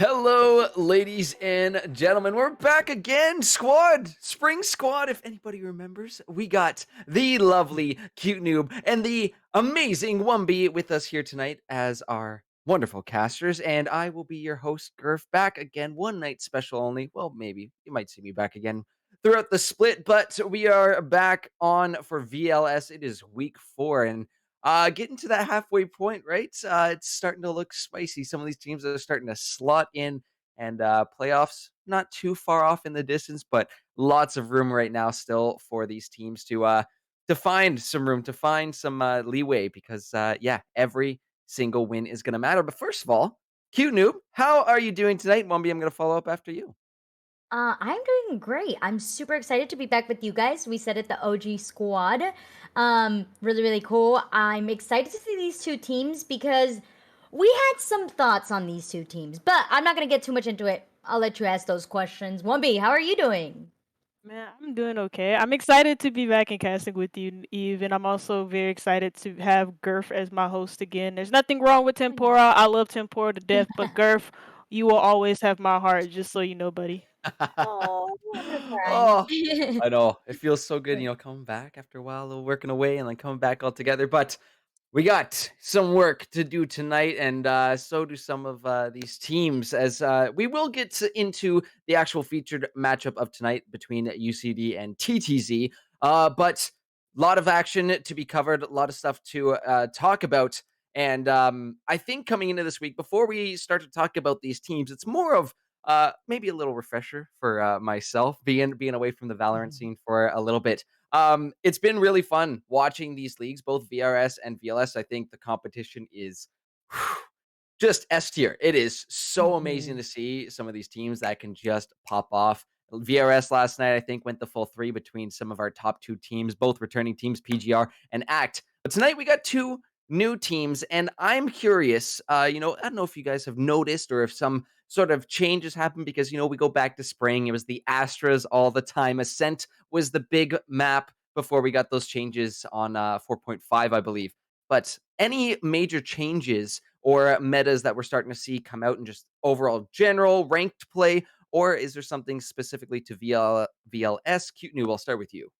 Hello, ladies and gentlemen. We're back again, squad. Spring squad. If anybody remembers, we got the lovely cute noob and the amazing Wumby with us here tonight as our wonderful casters. And I will be your host, Gurf, back again. One night special only. Well, maybe you might see me back again throughout the split, but we are back on for VLS. It is week 4, and getting to that halfway point, right? It's starting to look spicy. Some of these teams are starting to slot in, and playoffs not too far off in the distance, but lots of room right now still for these teams to find some room, to find some leeway, because yeah, every single win is going to matter. But first of all, cute noob, how are you doing tonight? Mombi, I'm going to follow up after you. I'm doing great. I'm super excited to be back with you guys. We said it, the OG squad. Really, really cool. I'm excited to see these two teams because we had some thoughts on these two teams, but I'm not going to get too much into it. I'll let you ask those questions. 1B, how are you doing? Man, I'm doing okay. I'm excited to be back in casting with you, Eve, and I'm also very excited to have Gurf as my host again. There's nothing wrong with Tempora. I love Tempora to death, but Gurf, you will always have my heart, just so you know, buddy. Oh, what a Oh, friend. I know. It feels so good, coming back after a while, working away and then coming back all together. But we got some work to do tonight, and so do some of these teams. As we will get into the actual featured matchup of tonight between UCD and TTZ. But a lot of action to be covered, a lot of stuff to talk about. And I think coming into this week, before we start to talk about these teams, it's more of maybe a little refresher for myself, being away from the Valorant scene for a little bit. It's been really fun watching these leagues, both VRS and VLS. I think the competition is just S tier. It is so amazing Mhm. to see some of these teams that can just pop off. VRS last night, I think, went the full 3 between some of our top 2 teams, both returning teams, PGR and ACT. But tonight we got 2 new teams, and I'm curious. I don't know if you guys have noticed or if some sort of changes happened, because we go back to spring. It was the Astras all the time. Ascent was the big map before we got those changes on 4.5, I believe. But any major changes or metas that we're starting to see come out in just overall general ranked play, or is there something specifically to VLS? Cute New, I'll start with you.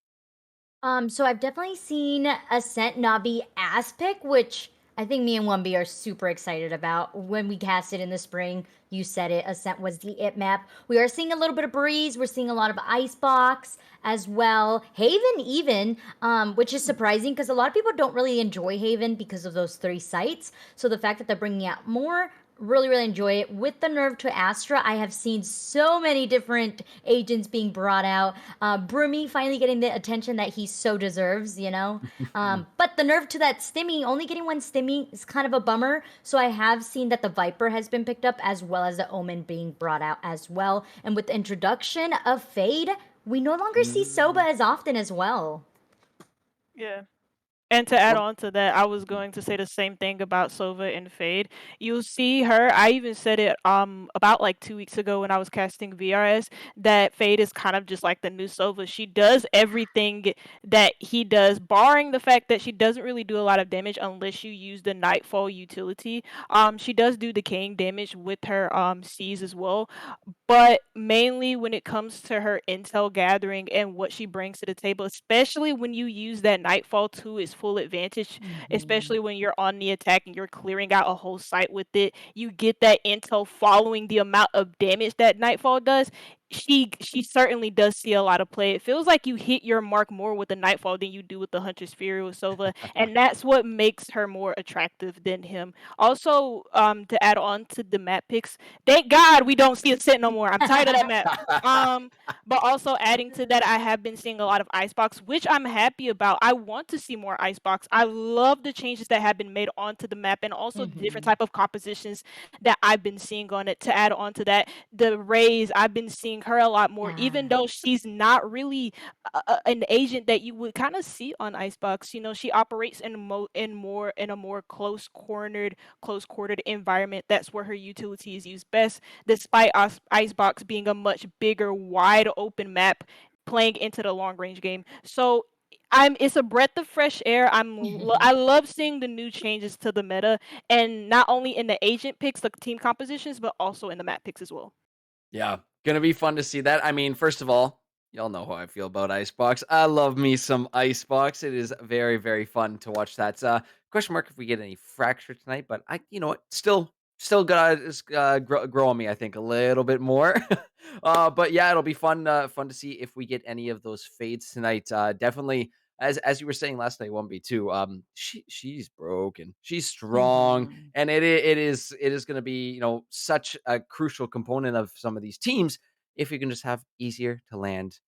So I've definitely seen Ascent not be as pick, which I think me and 1B are super excited about. When we cast it in the spring, you said it, Ascent was the it map. We are seeing a little bit of Breeze, we're seeing a lot of Icebox as well. Haven even, which is surprising because a lot of people don't really enjoy Haven because of those 3 sites. So the fact that they're bringing out more, really really enjoy it. With the nerf to Astra, I have seen so many different agents being brought out. Broomy finally getting the attention that he so deserves, you know. But the nerf to that Stimmy, only getting one Stimmy is kind of a bummer. So I have seen that the Viper has been picked up, as well as the Omen being brought out as well. And with the introduction of Fade, we no longer see Soba Mm. as often as well. Yeah. And to add Well, on to that, I was going to say the same thing about Sova and Fade. You'll see her. I even said it about like 2 weeks ago when I was casting VRS that Fade is kind of just like the new Sova. She does everything that he does, barring the fact that she doesn't really do a lot of damage unless you use the Nightfall utility. She does do decaying damage with her C's as well, but mainly when it comes to her intel gathering and what she brings to the table, especially when you use that Nightfall to its full advantage, Mhm. especially when you're on the attack and you're clearing out a whole site with it, you get that intel following the amount of damage that Nightfall does. She certainly does see a lot of play. It feels like you hit your mark more with the Nightfall than you do with the Hunter's Fury with Sova, and that's what makes her more attractive than him. Also, to add on to the map picks, thank God we don't see a sit no more. I'm tired of that map. But also adding to that, I have been seeing a lot of Icebox, which I'm happy about. I want to see more Icebox. I love the changes that have been made onto the map and also the different Mhm. type of compositions that I've been seeing on it. To add on to that, the Rays, I've been seeing her a lot more, even Ah. though she's not really an agent that you would kind of see on Icebox. You know, she operates in a more close quartered environment. That's where her utility is used best, despite Icebox being a much bigger, wide open map playing into the long range game. So It's a breath of fresh air. I love seeing the new changes to the meta, and not only in the agent picks, the team compositions, but also in the map picks as well. Yeah, gonna be fun to see that. I mean, first of all, y'all know how I feel about Icebox. I love me some Icebox. It is very, very fun to watch that. Question mark if we get any fracture tonight, but you know what, still gotta grow on me. I think a little bit more. But yeah, it'll be fun to see if we get any of those fades tonight. Definitely. As you were saying last night, 1B too. She's broken. She's strong, Mhm. and it is going to be such a crucial component of some of these teams if you can just have easier to land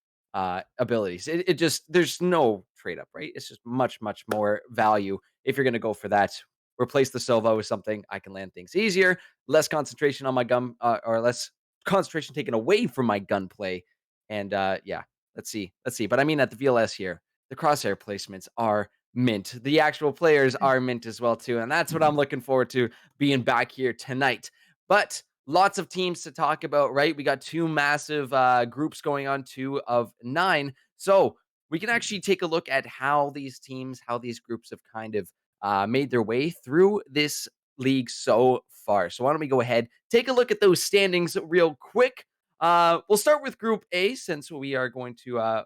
abilities. It just there's no trade up, right? It's just much more value if you're going to go for that. Replace the Silva with something I can land things easier, less concentration on my gun, or less concentration taken away from my gunplay, and yeah, let's see. But I mean, at the VLS here, the crosshair placements are mint. The actual players are mint as well too, and that's what I'm looking forward to being back here tonight. But lots of teams to talk about, right? We got two massive groups going on, 2 of 9. So we can actually take a look at how these teams, how these groups have kind of made their way through this league so far. So why don't we go ahead, take a look at those standings real quick. We'll start with Group A since we are going to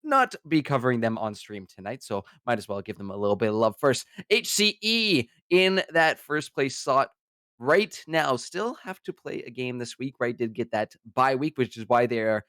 not be covering them on stream tonight, so might as well give them a little bit of love first. HCE in that first place slot right now still have to play a game this week, right? Did get that bye week, which is why they're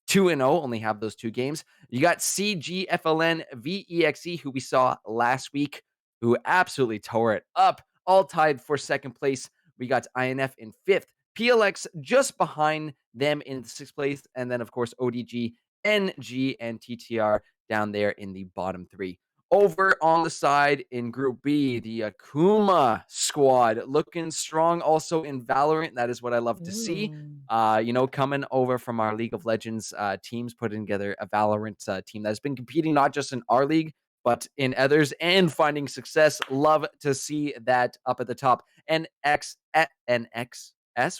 2-0, only have those 2 games. You got CGFLN VEXE, who we saw last week, who absolutely tore it up, all tied for second place. We got INF in 5th, PLX just behind them in 6th place, and then, of course, ODG, NG, and TTR down there in the bottom 3. Over on the side in Group B, the Akuma squad looking strong also in Valorant. That is what I love to see. Ooh. Coming over from our League of Legends teams, putting together a Valorant team that's been competing not just in our league, but in others and finding success. Love to see that up at the top. NXS.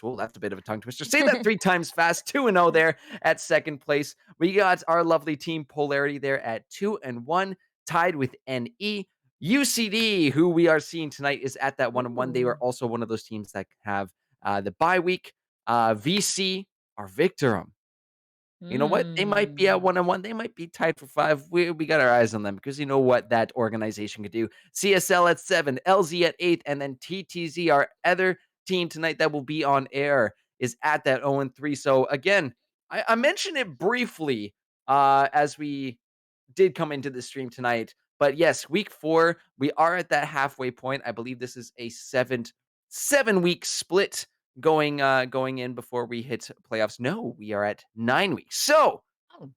Well, that's a bit of a tongue twister. Say that 3 times fast. 2-0 there at second place. We got our lovely team Polarity there at 2-1, tied with NE. UCD, who we are seeing tonight, is at that 1-1. They Ooh. were also one of those teams that have the bye week. VC are Victorum. You know what? They might be at Mm. 1-1. They might be tied for 5. We got our eyes on them because you know what that organization could do. CSL at 7, LZ at 8, and then TTZ, our other team tonight that will be on air, is at that 0-3. So again, I mentioned it briefly as we did come into the stream tonight. But yes, week 4, we are at that halfway point. I believe this is a 7-week split going in before we hit playoffs. No, we are at 9 weeks. So Oh.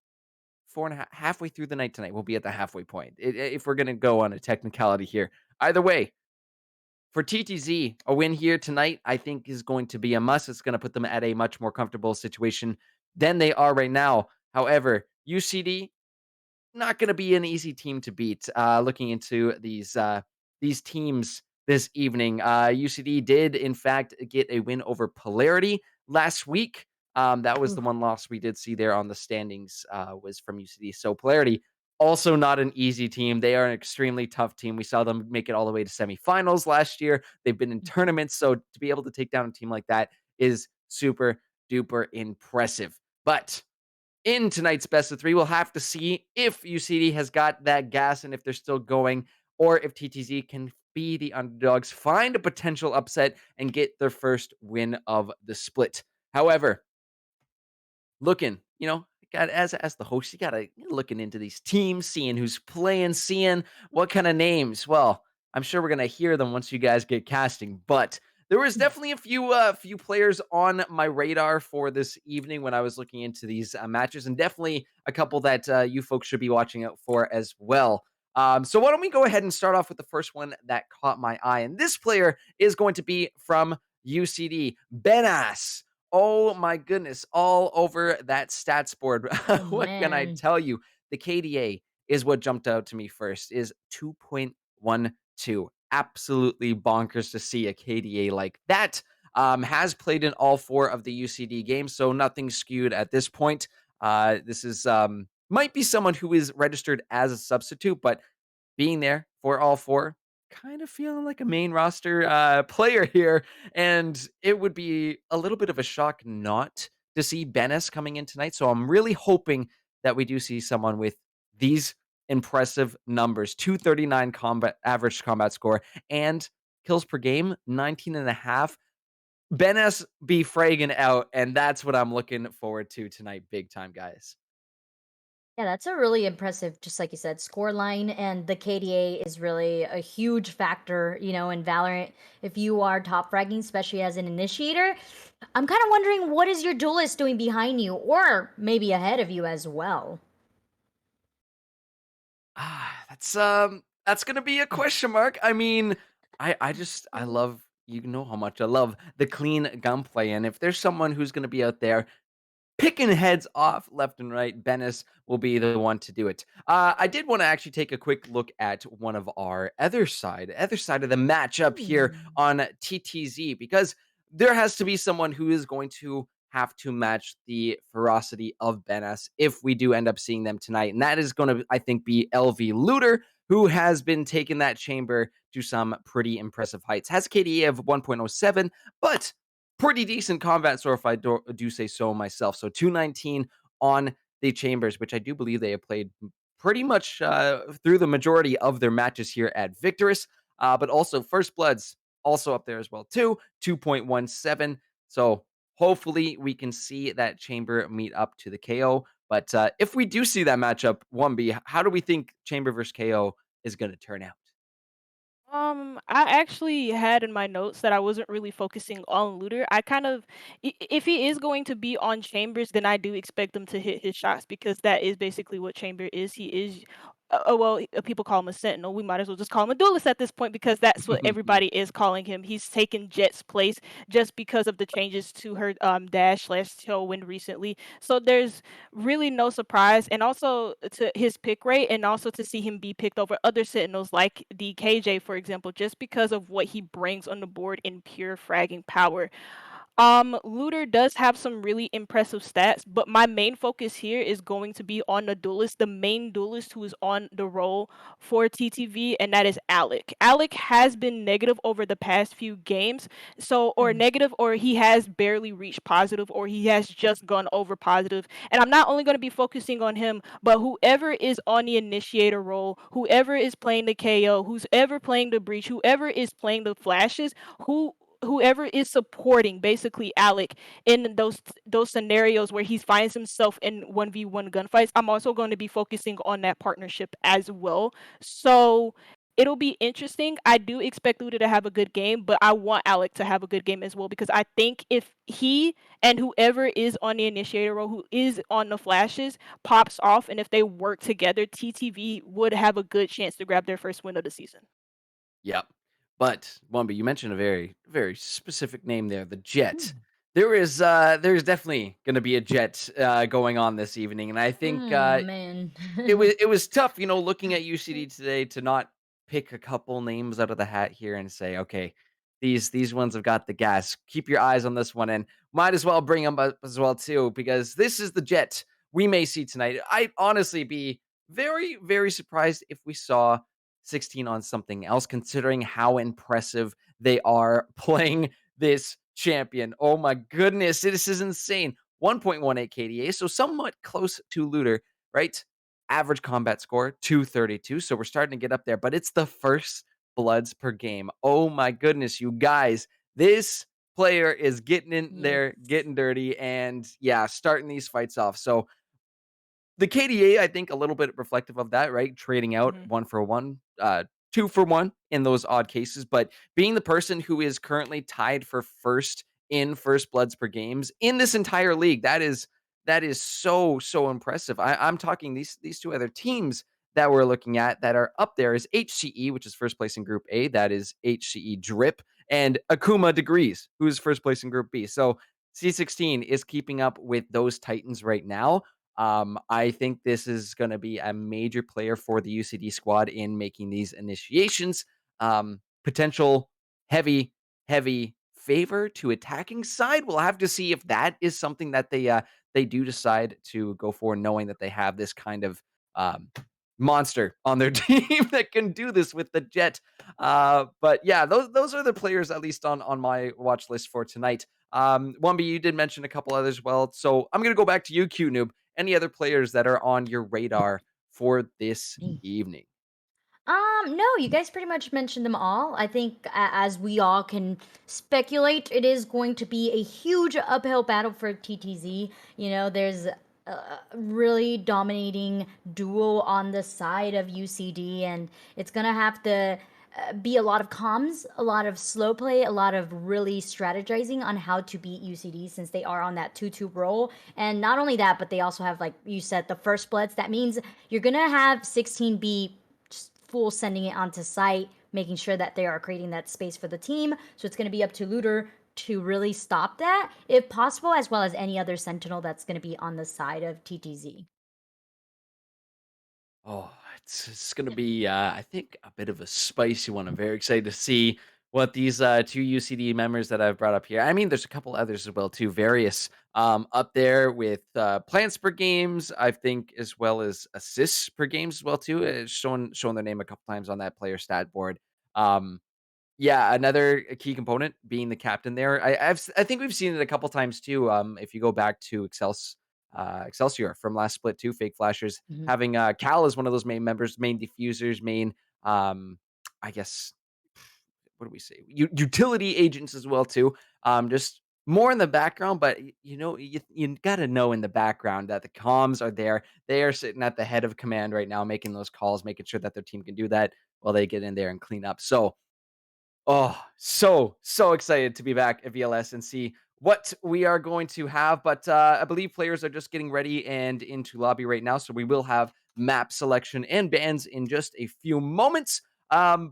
4.5 halfway through the night tonight, we'll be at the halfway point. If we're gonna go on a technicality here. Either way, for TTZ, a win here tonight, I think is going to be a must. It's gonna put them at a much more comfortable situation than they are right now. However, UCD, not going to be an easy team to beat. Looking into these teams this evening, UCD did in fact get a win over Polarity last week. That was the Oof. one loss we did see there on the standings was from UCD. So Polarity also not an easy team. They are an extremely tough team. We saw them make it all the way to semifinals last year. They've been in tournaments, so to be able to take down a team like that is super duper impressive. But in tonight's best of 3, we'll have to see if UCD has got that gas and if they're still going, or if TTZ can be the underdogs, find a potential upset, and get their first win of the split. However, looking, got as the host, you gotta looking into these teams, seeing who's playing, seeing what kind of names. Well, I'm sure we're gonna hear them once you guys get casting, but there was definitely a few players on my radar for this evening when I was looking into these matches, and definitely a couple that you folks should be watching out for as well. So why don't we go ahead and start off with the first one that caught my eye, and this player is going to be from UCD, Benas. Oh my goodness, all over that stats board. Oh What can I man. tell you? The KDA is what jumped out to me first, is 2.12. Absolutely bonkers to see a KDA like that. Has played in all 4 of the UCD games, so nothing skewed at this point. This is might be someone who is registered as a substitute, but being there for all four, kind of feeling like a main roster player here. And it would be a little bit of a shock not to see Bennis coming in tonight. So I'm really hoping that we do see someone with these impressive numbers: 239 combat average combat score and kills per game, 19 and a half. Bennis be fragging out, and that's what I'm looking forward to tonight, big time, guys. Yeah, that's a really impressive, just like you said, score line. And the KDA is really a huge factor, in Valorant. If you are top fragging, especially as an initiator, I'm kind of wondering what is your duelist doing behind you or maybe ahead of you as well? That's gonna be a question mark. I mean, I love, you know how much I love the clean gunplay, and if there's someone who's gonna be out there picking heads off left and right, Bennis will be the one to do it. I did want to actually take a quick look at one of our other side of the matchup here Hmm. on TTZ, because there has to be someone who is going to have to match the ferocity of Bennis if we do end up seeing them tonight. And that is going to, I think, be LV Looter, who has been taking that chamber to some pretty impressive heights. Has a KDA of 1.07, but pretty decent combat score if I do say so myself. So 219 on the chambers, which I do believe they have played pretty much through the majority of their matches here at Victoris. But also First Bloods also up there as well too, 2.17. So hopefully we can see that chamber meet up to the KO. But if we do see that matchup 1B, how do we think chamber versus KO is going to turn out? I actually had in my notes that I wasn't really focusing on Looter. I kind of, if he is going to be on Chambers, then I do expect him to hit his shots because that is basically what Chamber is. He is, well, people call him a Sentinel. We might as well just call him a duelist at this point because that's what everybody is calling him. He's taken Jet's place just because of the changes to her dash/tailwind recently. So there's really no surprise. And also to his pick rate, and also to see him be picked over other Sentinels like the KJ, for example, just because of what he brings on the board in pure fragging power. Looter does have some really impressive stats, but my main focus here is going to be on the duelist, the main duelist who is on the roll for TTV, and that is Alec. Alec has been negative over the past few games, so or Mhm. negative, or he has barely reached positive, or he has just gone over positive. And I'm not only going to be focusing on him, but whoever is on the initiator role, whoever is playing the KO, who's ever playing the breach, whoever is playing the flashes, whoever is supporting basically Alec in those scenarios where he finds himself in 1v1 gunfights, I'm also going to be focusing on that partnership as well. So it'll be interesting. I do expect Luda to have a good game, but I want Alec to have a good game as well because I think if he and whoever is on the initiator role, who is on the flashes, pops off, and if they work together, TTV would have a good chance to grab their first win of the season. Yep. But Wumby, you mentioned a very, very specific name there, the Jet. Hmm. There's definitely gonna be a Jet going on this evening. And I think Oh, man. it was tough, looking at UCD today to not pick a couple names out of the hat here and say, okay, these ones have got the gas. Keep your eyes on this one, and might as well bring them up as well too, because this is the Jet we may see tonight. I'd honestly be very, very surprised if we saw 16 on something else, considering how impressive they are playing this champion. Oh my goodness, this is insane. 1.18 KDA, so somewhat close to Looter, right? Average combat score 232. So we're starting to get up there, but it's the first bloods per game. Oh my goodness, you guys. This player is getting in Yes. there, getting dirty, and yeah, starting these fights off. So the KDA, I think, a little bit reflective of that, right? Trading out Mhm. 1 for 1, 2 for 1 in those odd cases, but being the person who is currently tied for first in first bloods per games in this entire league, that is so impressive. I'm talking these two other teams that we're looking at that are up there is HCE, which is first place in Group A. That is HCE Drip and Akuma Degrees, who's first place in Group B. So C16 is keeping up with those Titans right now. I think this is going to be a major player for the UCD squad in making these initiations. Potential heavy, heavy favor to attacking side. We'll have to see if that is something that they do decide to go for, knowing that they have this kind of um, monster on their team that can do this with the Jet. But yeah, those are the players at least on my watch list for tonight. 1B, you did mention a couple others. Well, so I'm gonna go back to you, Q Noob. Any other players that are on your radar for this evening? No, you guys pretty much mentioned them all. I think, as we all can speculate, it is going to be a huge uphill battle for TTZ. You know, there's a really dominating duo on the side of UCD, and it's gonna have to be a lot of comms, a lot of slow play, a lot of really strategizing on how to beat UCD since they are on that 2-2 roll. And not only that, but they also have, like you said, the first bloods. That means you're gonna have 16B just full sending it onto site, making sure that they are creating that space for the team. So it's going to be up to Looter to really stop that, if possible, as well as any other Sentinel that's going to be on the side of TTZ. Oh, it's gonna be, I think, a bit of a spicy one. I'm very excited to see what these two UCD members that I've brought up here. I mean, there's a couple others as well too, various up there with plants per games, I think, as well as assists per games as well too. It's showing their name a couple times on that player stat board. Um, Yeah, another key component being the captain there. I think we've seen it a couple times too. If you go back to Excelsior from last split too, fake flashers Mhm. having Cal as one of those main members, main diffusers, main I guess what do we say? Utility agents as well too. Just more in the background, but you got to know in the background that the comms are there. They are sitting at the head of command right now, making those calls, making sure that their team can do that while they get in there and clean up. So oh, so excited to be back at VLS and see what we are going to have. But I believe players are just getting ready and into lobby right now. So we will have map selection and bans in just a few moments.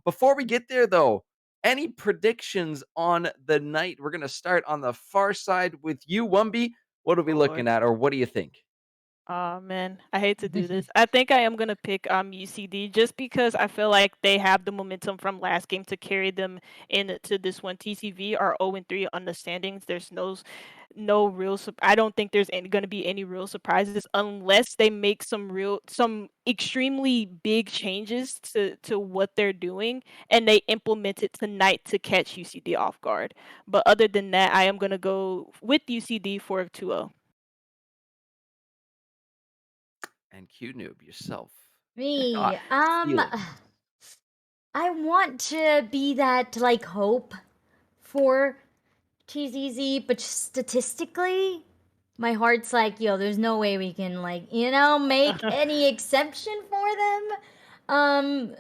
Before we get there, though, any predictions on the night? We're going to start on the far side with you, Wumby. What are we Lord. looking at, or what do you think? Oh man, I hate to do this. I think I am gonna pick UCD just because I feel like they have the momentum from last game to carry them into this one. TCV are 0-3 on the standings. There's no real I don't think there's gonna be any real surprises unless they make some extremely big changes to what they're doing and they implement it tonight to catch UCD off guard. But other than that, I am gonna go with UCD for a 2-0. And Q Noob yourself. Me, Feeling. I want to be that like hope for TZZ, but just statistically, my heart's like, yo, there's no way we can like, make any exception for them. Um,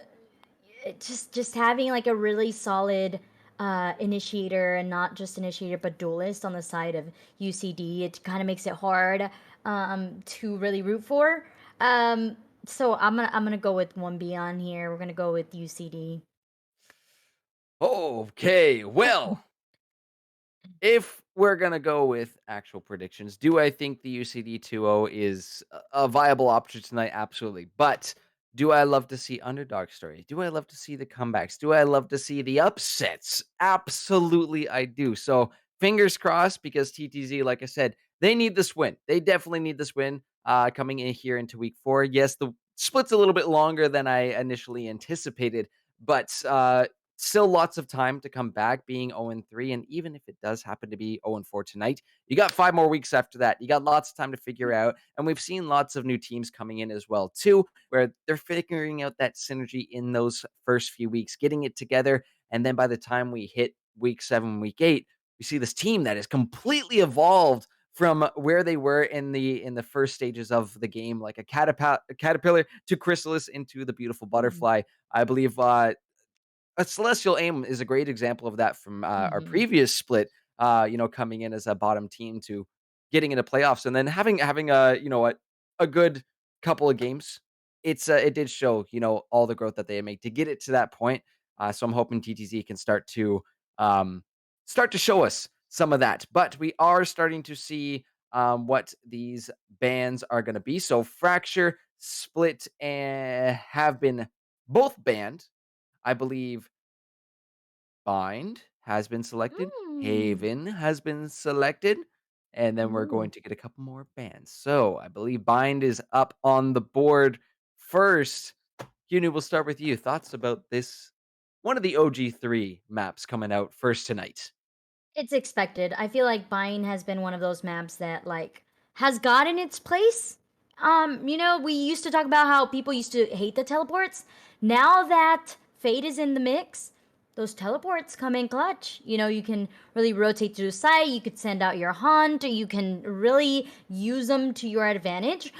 just having like a really solid initiator, and not just initiator but duelist on the side of UCD, it kind of makes it hard to really root for. So I'm gonna go with 1B on here. We're gonna go with UCD. Okay, well, if we're gonna go with actual predictions, do I think the UCD 2-0 is a viable option tonight? Absolutely. But do I love to see underdog stories? Do I love to see the comebacks? Do I love to see the upsets? Absolutely, I do. So fingers crossed, because TTZ, like I said, they need this win. They definitely need this win coming in here into week 4. Yes, the split's a little bit longer than I initially anticipated, but still lots of time to come back being 0-3. And even if it does happen to be 0-4 tonight, you got 5 more weeks after that. You got lots of time to figure out. And we've seen lots of new teams coming in as well, too, where they're figuring out that synergy in those first few weeks, getting it together. And then by the time we hit week 7, week 8, we see this team that is completely evolved from where they were in the first stages of the game, like a caterpillar to chrysalis into the beautiful butterfly. I believe a Celestial Aim is a great example of that from our Mm-hmm. previous split. Coming in as a bottom team to getting into playoffs, and then having a good couple of games. It did show all the growth that they made to get it to that point. So I'm hoping TTZ can start to show us some of that. But we are starting to see what these bans are going to be. So Fracture, Split, have been both banned. I believe Bind has been selected. Mm. Haven has been selected. And then we're going Ooh. to get a couple more bands. So I believe Bind is up on the board first. Unu, we'll start with you. Thoughts about this? One of the OG3 maps coming out first tonight. It's expected. I feel like Bind has been one of those maps that like has gotten its place. We used to talk about how people used to hate the teleports. Now that Fate is in the mix, those teleports come in clutch. You can really rotate to the side, you could send out your hunt, you can really use them to your advantage.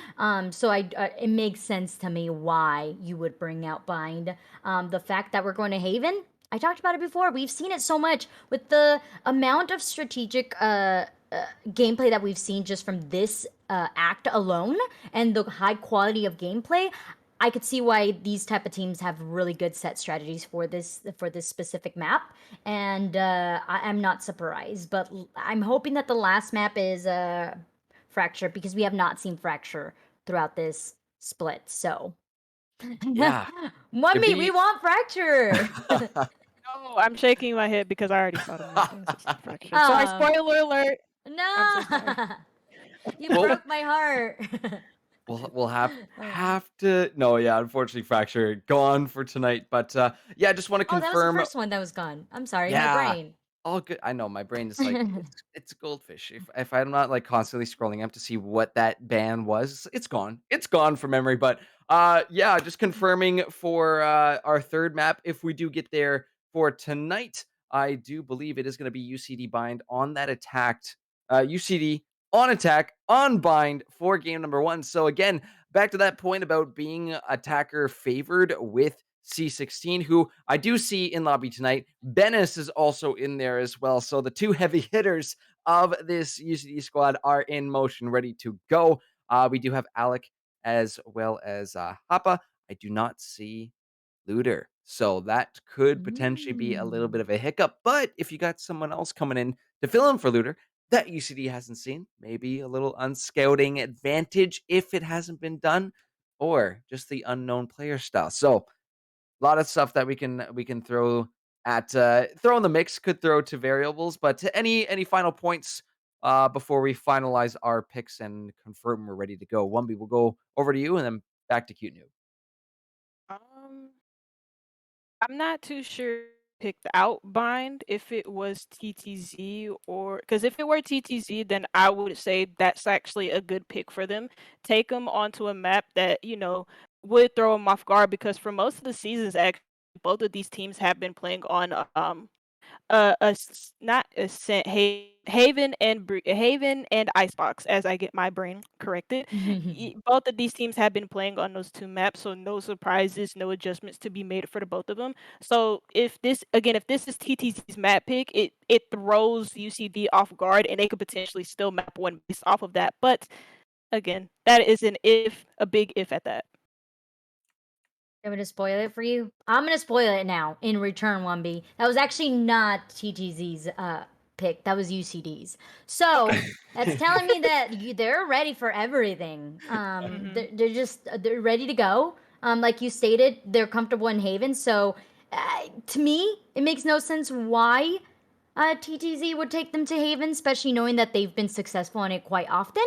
So it makes sense to me why you would bring out Bind. The fact that we're going to Haven, I talked about it before. We've seen it so much with the amount of strategic gameplay that we've seen just from this act alone, and the high quality of gameplay. I could see why these type of teams have really good set strategies for this specific map, and I'm not surprised. But I'm hoping that the last map is Fracture, because we have not seen Fracture throughout this split. So, Yeah, it'd Mummy, we be want Fracture. No, I'm shaking my head because I already saw the map and it's not fractured. Sorry, Oh spoiler alert. I'm so sorry. no! You well, broke my heart. we'll have Oh. have to no, yeah, unfortunately Fracture gone for tonight. But yeah, I just want to Oh, that was the confirm. first one that was gone. I'm sorry, my Yeah, brain. all good. I know my brain is like it's a goldfish. If I'm not like constantly scrolling up to see what that band was, it's gone. It's gone from memory. But yeah, just confirming for our third map. If we do get there for tonight, I do believe it is going to be UCD bind on that attacked UCD on attack on bind for game number one. So again, back to that point about being attacker favored with C16, who I do see in lobby tonight. Bennis is also in there as well. So the two heavy hitters of this UCD squad are in motion, ready to go. We do have Alec as well as Hapa. I do not see Looter. So that could potentially be a little bit Mm. of a hiccup. But if you got someone else coming in to fill in for Looter that UCD hasn't seen, maybe a little unscouting advantage if it hasn't been done, or just the unknown player style. So a lot of stuff that we can throw at throw in the mix, could throw to variables. But any final points before we finalize our picks and confirm we're ready to go? Wumby, we'll go over to you and then back to Cute Noob. Um, I'm not too sure picked out bind if it was TTZ, or because if it were TTZ, then I would say that's actually a good pick for them. Take them onto a map that would throw them off guard, because for most of the seasons, actually, both of these teams have been playing on not Ascent, Haven and Icebox, as I get my brain corrected. Both of these teams have been playing on those two maps, so no surprises, no adjustments to be made for the both of them. So if this is TTZ's map pick, it throws UCD off guard, and they could potentially still map one based off of that. But again, that is a big if at that. I'm gonna spoil it for you. I'm gonna spoil it now in return, 1B. That was actually not TTZ's pick. That was UCD's. So that's telling me that they're ready for everything. Hmm. They're ready to go. Like you stated, they're comfortable in Haven. So to me, it makes no sense why TTZ would take them to Haven, especially knowing that they've been successful on it quite often.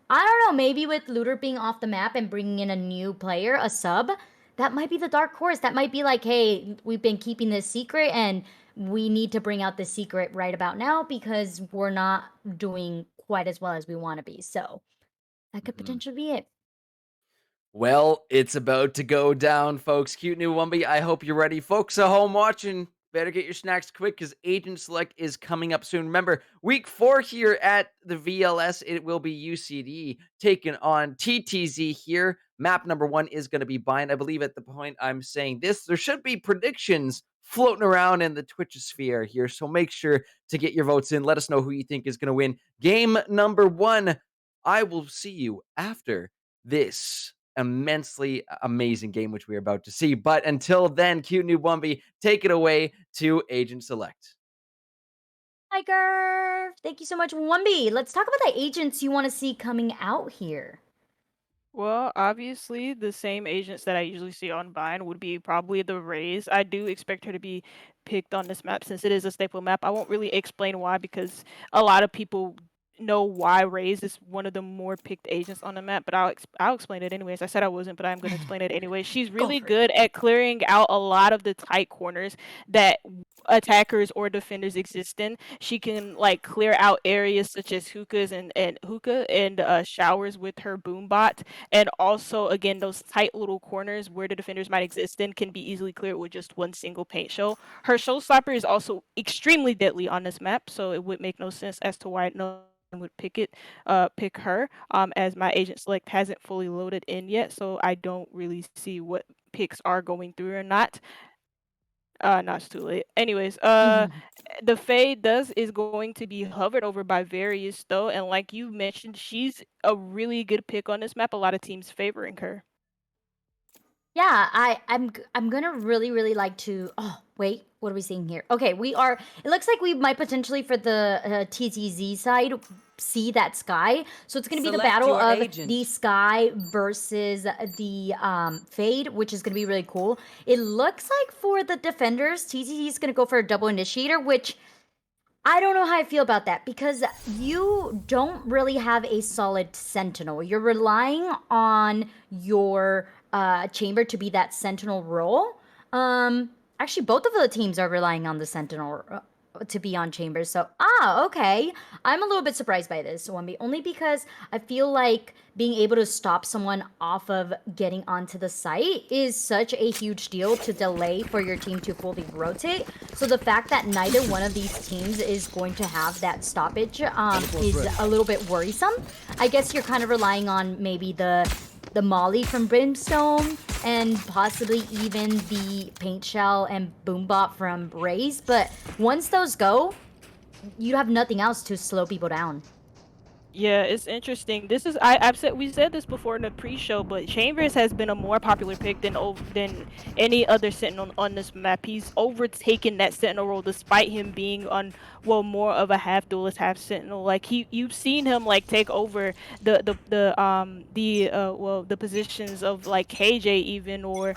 I don't know, maybe with Looter being off the map and bringing in a new player, a sub, that might be the dark horse. That might be like, hey, we've been keeping this secret and we need to bring out this secret right about now because we're not doing quite as well as we want to be. So that could Mhm. potentially be it. Well, it's about to go down, folks. Cute new Wumby. I hope you're ready. Folks at home watching, better get your snacks quick because Agent Select is coming up soon. Remember, week 4 here at the VLS, it will be UCD taking on TTZ here. Map number 1 is going to be Bind. I believe at the point I'm saying this, there should be predictions floating around in the Twitch sphere here. So make sure to get your votes in. Let us know who you think is going to win game number 1. I will see you after this immensely amazing game, which we're about to see. But until then, cute new Wumby, take it away to Agent Select. Tiger, thank you so much, 1B. Let's talk about the agents you want to see coming out here. Well, obviously, the same agents that I usually see on Vine would be probably the Rays. I do expect her to be picked on this map since it is a staple map. I won't really explain why because a lot of people know why Raze is one of the more picked agents on the map, but I'll explain it anyways. I said I wasn't, but I'm gonna explain it anyway. She's Go really for it. good at clearing out a lot of the tight corners that attackers or defenders exist in. She can like clear out areas such as hookah and showers with her boom bot, and also again those tight little corners where the defenders might exist in can be easily cleared with just one single paint shell. Her showstopper is also extremely deadly on this map, so it would make no sense as to why no one would pick her. As my agent select hasn't fully loaded in yet, so I don't really see what picks are going through or not. No, it's too late. Anyways, the fade is going to be hovered over by Various though, and like you mentioned, she's a really good pick on this map. A lot of teams favoring her. Yeah, I'm gonna really like to. Oh wait, what are we seeing here? Okay, we are. It looks like we might potentially for the TTZ side see that Sky. So it's gonna be the Select battle your of agent. the Sky versus the Fade, which is gonna be really cool. It looks like for the defenders, TTZ is gonna go for a double initiator, which I don't know how I feel about that because you don't really have a solid sentinel. You're relying on your chamber to be that sentinel role. Actually, both of the teams are relying on the sentinel to be on chambers. So, okay. I'm a little bit surprised by this, 1B, only because I feel like being able to stop someone off of getting onto the site is such a huge deal to delay for your team to fully rotate. So the fact that neither one of these teams is going to have that stoppage is a little bit worrisome. I guess you're kind of relying on maybe the Molly from Brimstone and possibly even the Paint Shell and Boombot from Raze. But once those go, you have nothing else to slow people down. Yeah, it's interesting. We said this before in the pre-show, but Chambers has been a more popular pick than any other Sentinel on this map. He's overtaken that Sentinel role despite him being on more of a half duelist, half Sentinel. Like you've seen him like take over the positions of like KJ even or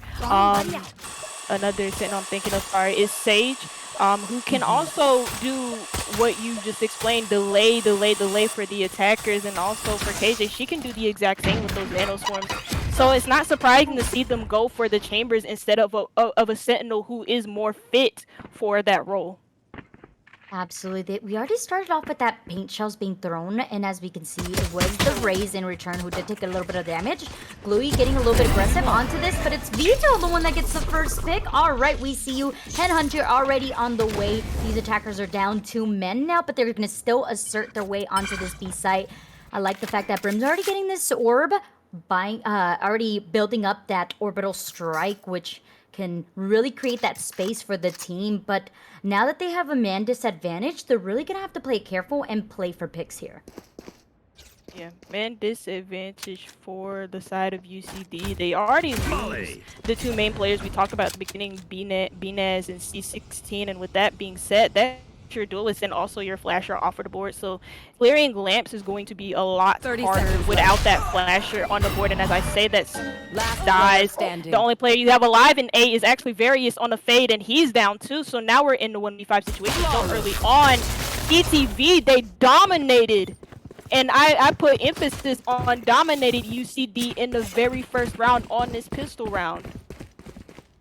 another Sentinel I'm thinking of, sorry, is Sage, who can also do what you just explained, delay for the attackers, and also for KJ, she can do the exact same with those nano swarms. So it's not surprising to see them go for the chambers instead of a Sentinel who is more fit for that role. Absolutely. We already started off with that paint shells being thrown, and as we can see, it was the Raze in return who did take a little bit of damage. Bluey getting a little bit aggressive onto this, but it's Vito the one that gets the first pick. All right, we see you. Headhunter already on the way. These attackers are down 2 men now, but they're going to still assert their way onto this B site. I like the fact that Brim's already getting this orb, already building up that orbital strike, which can really create that space for the team. But now that they have a man disadvantage, they're really gonna have to play careful and play for picks here. Yeah, man disadvantage for the side of UCD. They already lose the 2 main players we talked about at the beginning, Binez and C16, and with that being said, that your duelist and also your flasher off of the board, so clearing lamps is going to be a lot harder without that flasher on the board. And as I say, that dies. The only player you have alive in A is actually Various on the fade, and he's down too. So now we're in the 1v5 situation. So early on, TTV, they dominated, and I put emphasis on dominated UCD in the very first round on this pistol round.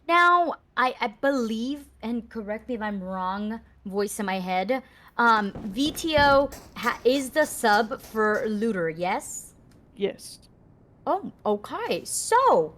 Now, I believe, and correct me if I'm wrong, voice in my head, VTO is the sub for Looter, yes? Yes. Oh, okay. So,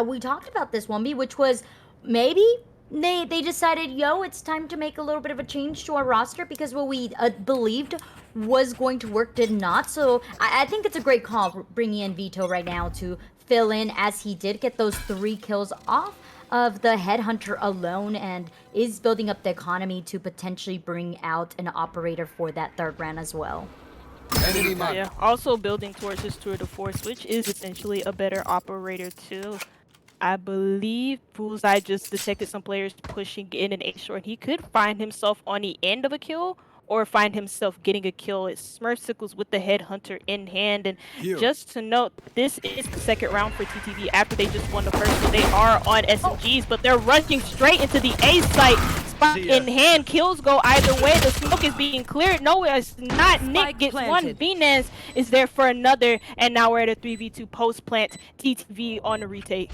we talked about this 1B, which was maybe they decided, yo, it's time to make a little bit of a change to our roster because what we believed was going to work did not. So I think it's a great call bringing in Vito right now to fill in, as he did get those 3 kills off of the Headhunter alone and is building up the economy to potentially bring out an operator for that 3rd round as well. Yeah, also building towards his tour de force, which is essentially a better operator too. I believe Bullseye just detected some players pushing in an A-short. He could find himself on the end of a kill or find himself getting a kill. It's Smurfsicles with the Headhunter in hand. And just to note, this is the 2nd round for TTV after they just won the first. So they are on SMGs, but they're rushing straight into the A site. Spike in hand. Kills go either way. The smoke is being cleared. No, it's not. Nick gets one. Venus is there for another. And now we're at a 3v2 post plant. TTV on the retake.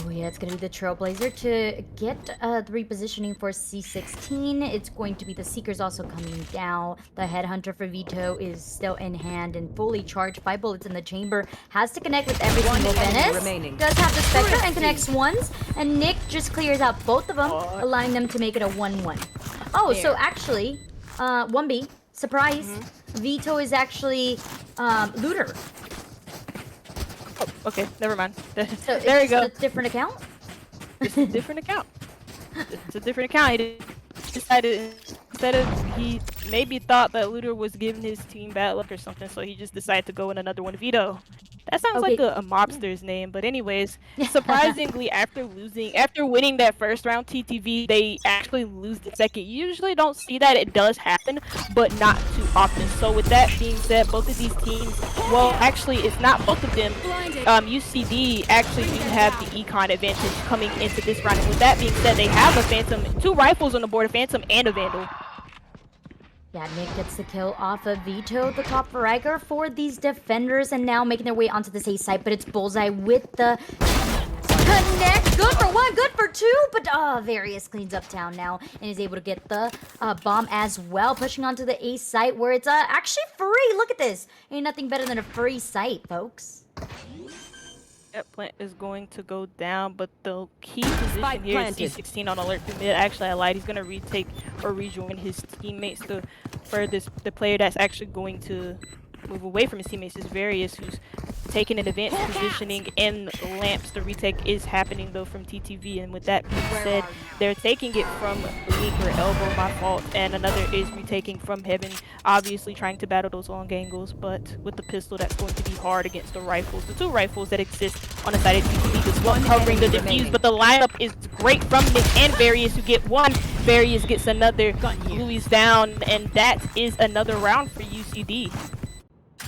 Oh yeah, it's going to be the Trailblazer to get the repositioning for C16. It's going to be the Seekers also coming down. The Headhunter for Vito is still in hand and fully charged. 5 bullets in the chamber. Has to connect with every single Venice. Does have the Spectre and connects once. And Nick just clears out both of them, allowing them to make it a 1-1. Oh, so actually, 1B, surprise, Vito is actually Looter. Oh, okay, never mind. So there you go. It's a different account? It's a different account. It's a different account. He decided, instead of, he maybe thought that Looter was giving his team bad luck or something, so he just decided to go in another one. Vito. That sounds like a mobster's name, but anyways, surprisingly, after winning that first round, TTV, they actually lose the second. You usually don't see that. It does happen, but not too often. So with that being said, both of these teams, well, actually, it's not both of them. UCD actually do have the econ advantage coming into this round. And with that being said, they have a Phantom, 2 rifles on the board, a Phantom and a Vandal. Yeah, Nick gets the kill off of Vito, the top fragger for these defenders, and now making their way onto this A site, but it's Bullseye with the connect. Good for 1, good for 2, but Various cleans up town now and is able to get the bomb as well, pushing onto the A site where it's actually free. Look at this. Ain't nothing better than a free site, folks. That plant is going to go down, but the key position here is C16 on alert through mid. Actually, I lied. He's going to retake or rejoin his teammates. The player that's actually going to move away from his teammates is Various, who's taking an advanced positioning in lamps. The retake is happening though from TTV, and with that being said, they're taking it from Link or Elbow, my fault, and another is retaking from Heaven, obviously trying to battle those long angles, but with the pistol that's going to be hard against the rifles. The 2 rifles that exist on the side of TTV as well, covering the defuse, but the lineup is great from Nick and Various, who get 1. Various gets another, Louis down, and that is another round for UCD.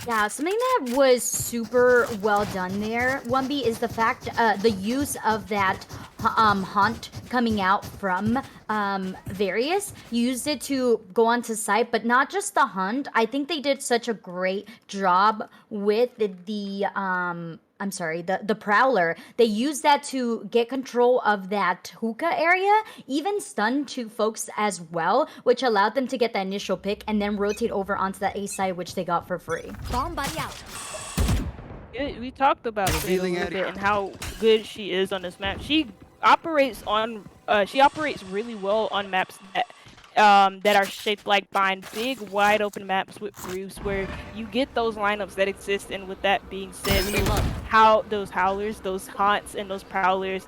Yeah, something that was super well done there, 1B, is the fact, the use of that haunt coming out from Various. Used it to go onto site, but not just the hunt. I think they did such a great job with the Prowler. They used that to get control of that hookah area, even stun 2 folks as well, which allowed them to get the initial pick and then rotate over onto the A side, which they got for free. Bomb buddy out. We talked about Faye a little bit and how good she is on this map. She operates really well on maps that are shaped like Bind, big wide open maps with roofs where you get those lineups that exist. And with that being said, how those howlers, those haunts, and those prowlers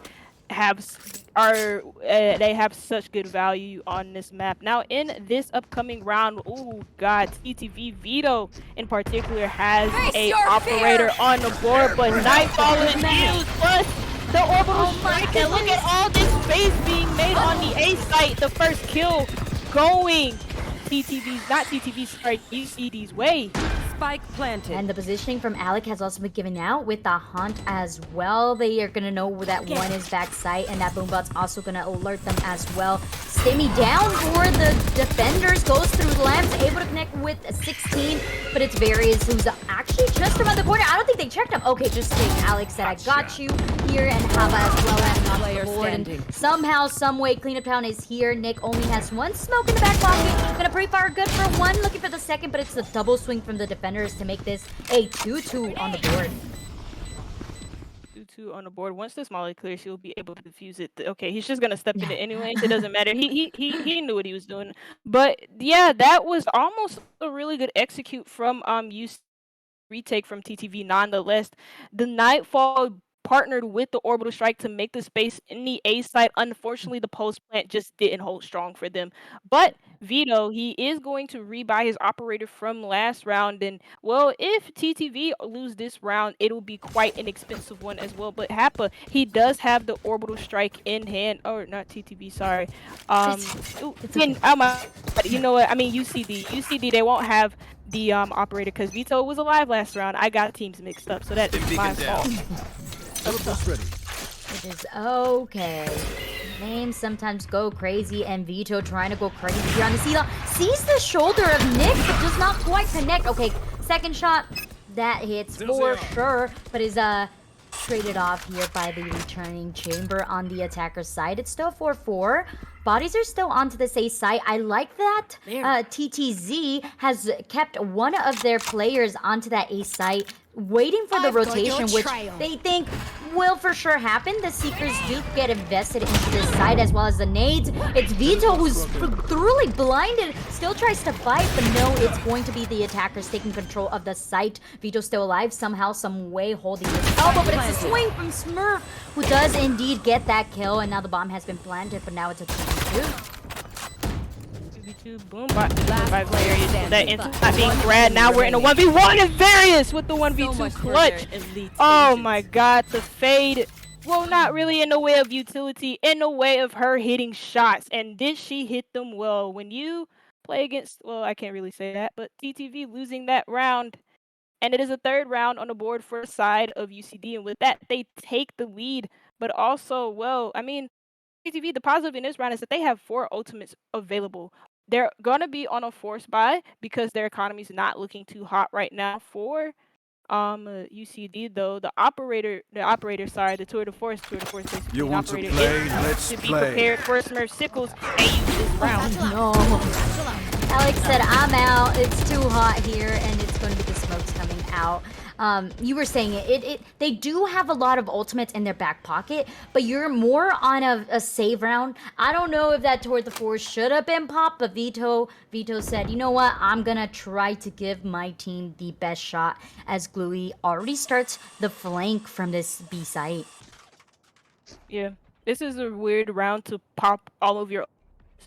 they have such good value on this map. Now in this upcoming round, oh god, TTV Vito in particular has a operator on the board, but Nightfall is used plus the orbital strike, and look at all this space being made on the A site. The first kill going UCD's way. Spike planted. And the positioning from Alec has also been given out with the hunt as well. They are going to know that 1 is back site, and that boombot's also going to alert them as well. Stimmy down for the defenders, goes through the lamps, able to connect with 16, but it's Various who's actually just around the corner. I don't think they checked him. Okay, just saying, Alex said, I got you here, and Hava as well as on the board. And somehow, someway, Cleanup Town is here. Nick only has 1 smoke in the back pocket. Gonna pre-fire good for 1, looking for the second, but it's the double swing from the defenders to make this a 2-2 on the board. 2-2 on the board. Once this molly clears, he'll be able to defuse it. Okay, he's just gonna step in it anyways. It doesn't matter. He knew what he was doing. But yeah, that was almost a really good execute from UC retake from TTV. Nonetheless, the Nightfall partnered with the orbital strike to make the space in the A site. Unfortunately, the post plant just didn't hold strong for them. But Vito, he is going to rebuy his operator from last round, and well, if TTV lose this round, it'll be quite an expensive one as well. But Happa, he does have the orbital strike in hand, or not TTV, sorry. You know what? I mean UCD. They won't have the operator because Vito was alive last round. I got teams mixed up, so that is my fault. It's Is okay. Names sometimes go crazy, and Vito trying to go crazy here on the Sela. Sees the shoulder of Nick, but does not quite connect. Okay, second shot, that hits for sure, but is traded off here by the returning chamber on the attacker's side. It's still 4-4. Bodies are still onto the safe side. I like that TTZ has kept one of their players onto that A site, waiting for the rotation, which they think will for sure happen. The Seekers do get invested into this side as well as the nades. It's Vito who's thoroughly blinded, still tries to fight, but no, it's going to be the attackers taking control of the site. Vito still alive, somehow, some way holding his elbow, but it's a swing from Smurf, who does indeed get that kill, and now the bomb has been planted, but now it's a 2v2. Boom, by Victoris. That into not being grabbed. Now we're in a 1v1 and Victoris with the 1v2 clutch. Oh my god, the fade. Well, not really in the way of utility, in the way of her hitting shots. And did she hit them well? When you play against, well, I can't really say that, but TTV losing that round, and it is a third round on the board for the side of UCD. And with that, they take the lead. But also, well, I mean, TTV, the positive in this round is that they have 4 ultimates available. They're gonna be on a force buy because their economy is not looking too hot right now for UCD, though the operator side, the Tour de Force basically You an want to operator play? is Let's to be play. prepared for Smurf Sickles and use this round. No. Alex said, I'm out. It's too hot here, and it's going to be the smokes coming out. You were saying they do have a lot of ultimates in their back pocket, but you're more on a save round. I don't know if that Toward the Force should have been popped, but Vito said, you know what? I'm gonna try to give my team the best shot as Gluey already starts the flank from this B site. Yeah, this is a weird round to pop all of your.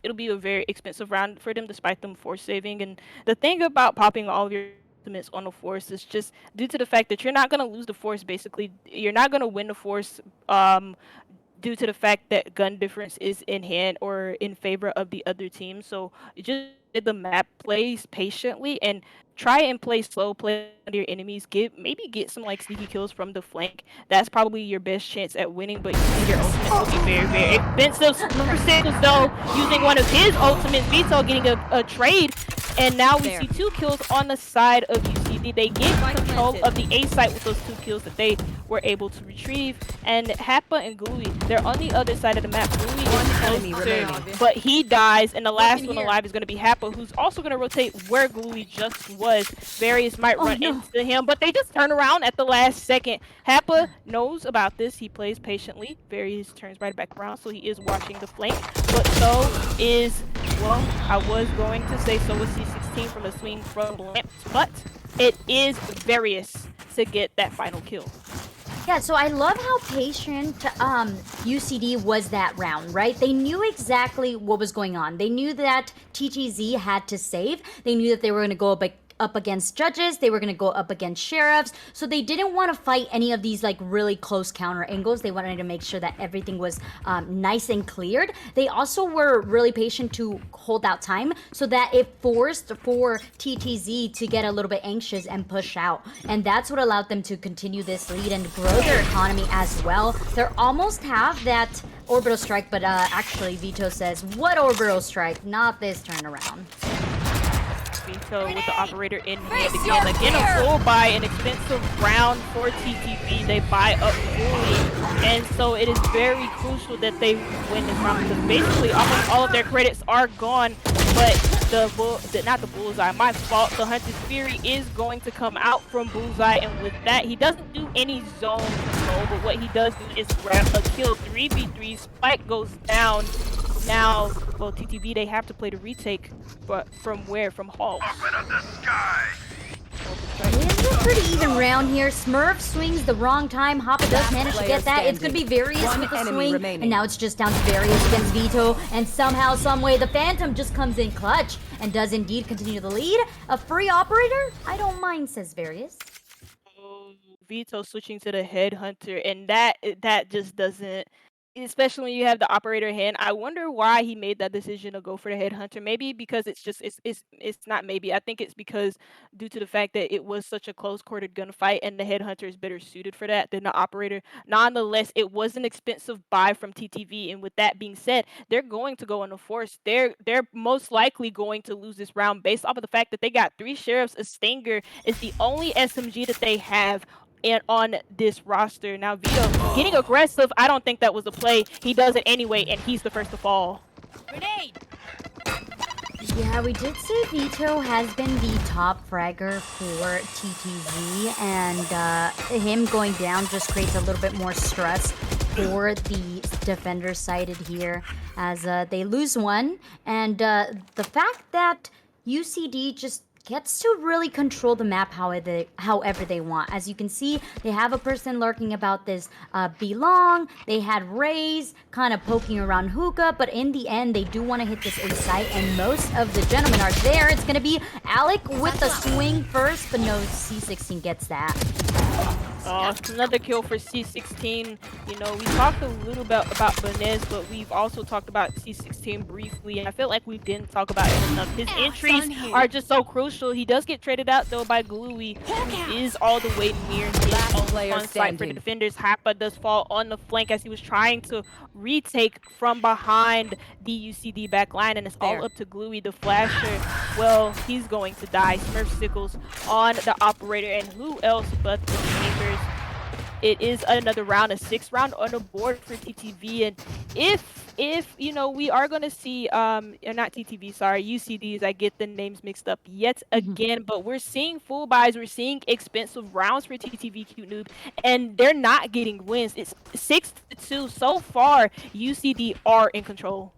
It'll be a very expensive round for them, despite them force saving. And the thing about popping all of your ultimates on the force is just due to the fact that you're not gonna lose the force. Basically, you're not gonna win the force. Due to the fact that gun difference is in hand or in favor of the other team. So just the map plays patiently and try and play slow play under your enemies. Maybe get some like sneaky kills from the flank. That's probably your best chance at winning, but your ultimate will be very, very expensive. Smurf Sickles though, using one of his ultimates, Vito getting a trade. And now we see 2 kills on the side of UCD. They get control of the A site with those 2 kills that they were able to retrieve. And Happa and Gluey, they're on the other side of the map. Gluey is close, but he dies, and the last one alive is going to be Happa, who's also going to rotate where Gluey just was. Various might run into him, but they just turn around at the last second. Happa knows about this. He plays patiently. Various turns right back around, so he is watching the flank. But so is, well, I was going to say so was C16 from a swing from Lamps, but it is Victoris to get that final kill. Yeah, so I love how patient UCD was that round, right? They knew exactly what was going on. They knew that TTZ had to save. They knew that they were going to go up against judges. They were going to go up against sheriffs. So they didn't want to fight any of these like really close counter angles. They wanted to make sure that everything was nice and cleared. They also were really patient to hold out time so that it forced for TTZ to get a little bit anxious and push out. And that's what allowed them to continue this lead and grow their economy as well. They're almost have that orbital strike, but actually Vito says, what orbital strike? Not this turnaround. Vito with the operator in hand again a full buy, an expensive round for TTV. They buy up fully, and so it is very crucial that they win this round because basically almost all of their credits are gone. But not the bullseye, my fault. The Hunted Fury is going to come out from bullseye, and with that, he doesn't do any zone control. But what he does do is grab a kill. 3v3. Spike goes down. Now, well, TTV, they have to play the retake, but from where? From Hall. It is a pretty even round here. Smurf swings the wrong time. Hoppa does manage to get that. It's going to be Victoris with the swing. And now it's just down to Victoris against Vito. And somehow, someway, the Phantom just comes in clutch and does indeed continue the lead. A free operator? I don't mind, says Victoris. Oh, Vito switching to the Headhunter, and that just doesn't especially when you have the operator hand. I wonder why he made that decision to go for the headhunter. Maybe because it's not maybe. I think it's because due to the fact that it was such a close quartered gunfight and the headhunter is better suited for that than the operator. Nonetheless, it was an expensive buy from TTV, and with that being said, they're going to go on the force. They're most likely going to lose this round based off of the fact that they got 3 sheriffs. A Stinger is the only SMG that they have and on this roster. Now Vito getting aggressive, I don't think that was a play. He does it anyway, and he's the first to fall. Grenade. Yeah, we did say Vito has been the top fragger for TTZ, and him going down just creates a little bit more stress for the defenders sided here as they lose one. And the fact that UCD just gets to really control the map however they want. As you can see, they have a person lurking about this belong. They had Rays kind of poking around hookah, but in the end, they do want to hit this A site, and most of the gentlemen are there. It's going to be Alec with the swing first, but no, C16 gets that. Another kill for C16. You know, we talked a little bit about Banez, but we've also talked about C16 briefly, and I feel like we didn't talk about it enough. His entries are just so crucial. He does get traded out, though, by Gluey, who is all the way near his own fun site for the defenders. Hapa does fall on the flank as he was trying to retake from behind the UCD back line, and it's all up to Gluey, the flasher. Well, he's going to die. Smurf Sickles on the operator, and who else but the Chambers. It is another round, a 6th round on the board for TTV, and if you know, we are going to see not TTV, sorry, UCDs, I get the names mixed up yet again, but we're seeing full buys, we're seeing expensive rounds for TTV Cute Noob, and they're not getting wins. It's 6-2 so far. UCD are in control.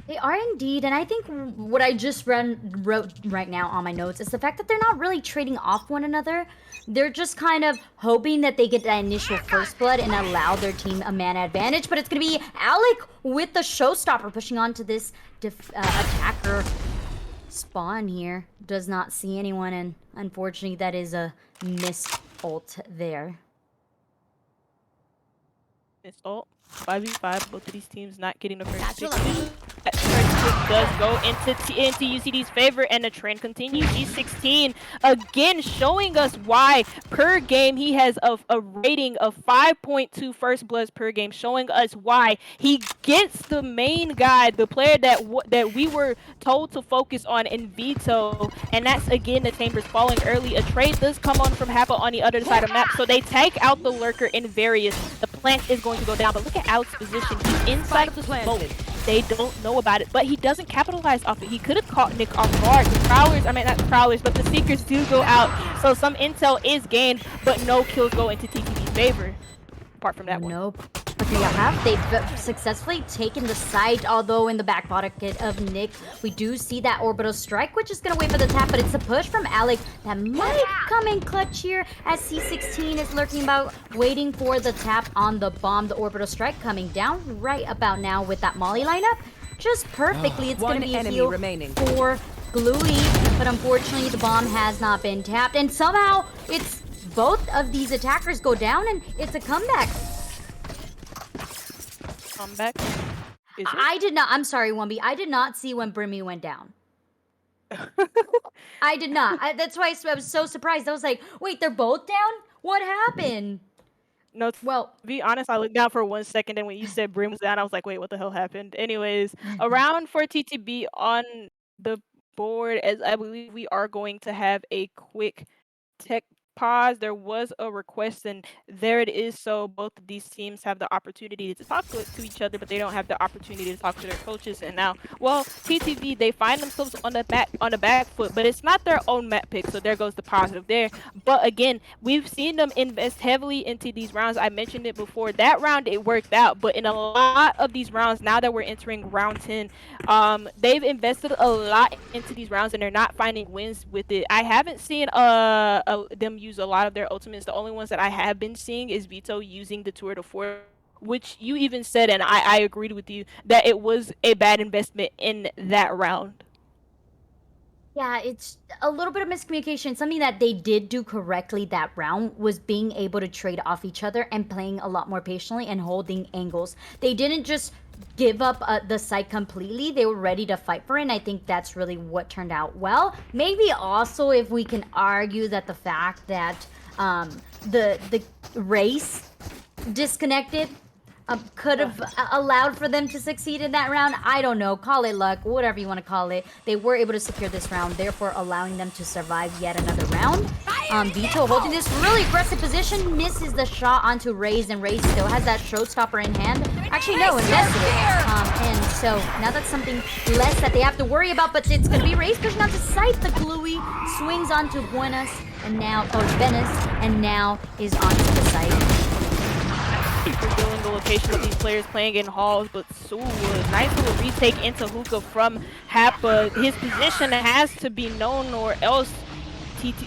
They are indeed, and I think what I just wrote right now on my notes is the fact that they're not really trading off one another. They're just kind of hoping that they get that initial first blood and allow their team a mana advantage, but it's going to be Alec with the showstopper pushing onto this attacker spawn here. Does not see anyone, and unfortunately that is a missed ult there. Missed ult. 5v5, both of these teams not getting the first pick. That first pick does go into UCD's favor, and the trend continues. G16 again showing us why per game he has a rating of 5.2 first bloods per game, showing us why he gets the main guy, the player that we were told to focus on in Vito, and that's again the Chambers falling early. A trade does come on from Hapa on the other side of the map, so they take out the lurker in Various. The plant is going to go down, but look at Alex's position. He's inside of the smoke. They don't know about it, but he doesn't capitalize off it. He could have caught Nick off guard. The Prowlers, I mean not the Prowlers, but the Seekers do go out, so some intel is gained, but no kills go into TTV's favor, apart from that one. Nope. But they've successfully taken the site, although in the back pocket of Nick, we do see that orbital strike, which is going to wait for the tap, but it's a push from Alec that might come in clutch here as C16 is lurking about, waiting for the tap on the bomb. The orbital strike coming down right about now with that Molly lineup. Just perfectly, it's going to be a heal for Gluey, but unfortunately the bomb has not been tapped, and somehow it's both of these attackers go down, and it's a comeback. Comeback? Is it? I did not. I'm sorry, Wumby. I did not see when Brimmy went down. I did not. That's why I was so surprised. I was like, wait, they're both down? What happened? No, to be honest, I looked down for 1 second, and when you said Brim was down, I was like, wait, what the hell happened? Anyways, a round for TTB on the board, as I believe we are going to have a quick tech pause. There was a request, and there it is. So both of these teams have the opportunity to talk to each other, but they don't have the opportunity to talk to their coaches. And now, well, TTV, they find themselves on the back foot, but it's not their own map pick, so there goes the positive there. But again, we've seen them invest heavily into these rounds. I mentioned it before. That round, it worked out, but in a lot of these rounds, now that we're entering round 10, they've invested a lot into these rounds, and they're not finding wins with it. I haven't seen them use a lot of their ultimates. The only ones that I have been seeing is Vito using the Tour de Force, which you even said, and I agreed with you, that it was a bad investment in that round. Yeah, it's a little bit of miscommunication. Something that they did do correctly that round was being able to trade off each other and playing a lot more patiently and holding angles. They didn't just give up the site completely. They were ready to fight for it, and I think that's really what turned out well. Maybe also if we can argue that the fact that the race disconnected could have allowed for them to succeed in that round. I don't know. Call it luck, whatever you want to call it. They were able to secure this round, therefore allowing them to survive yet another round. Vito holding this really aggressive position, misses the shot onto Raze, and Raze still has that showstopper in hand. Actually, no, invested it. And so now that's something less that they have to worry about, but it's going to be Raze pushing onto site. The Gluey swings onto Buenas, and now, or Venice, and now is onto the site. Revealing the location of these players playing in halls, but so nice little retake into Hookah from Happa. His position has to be known, or else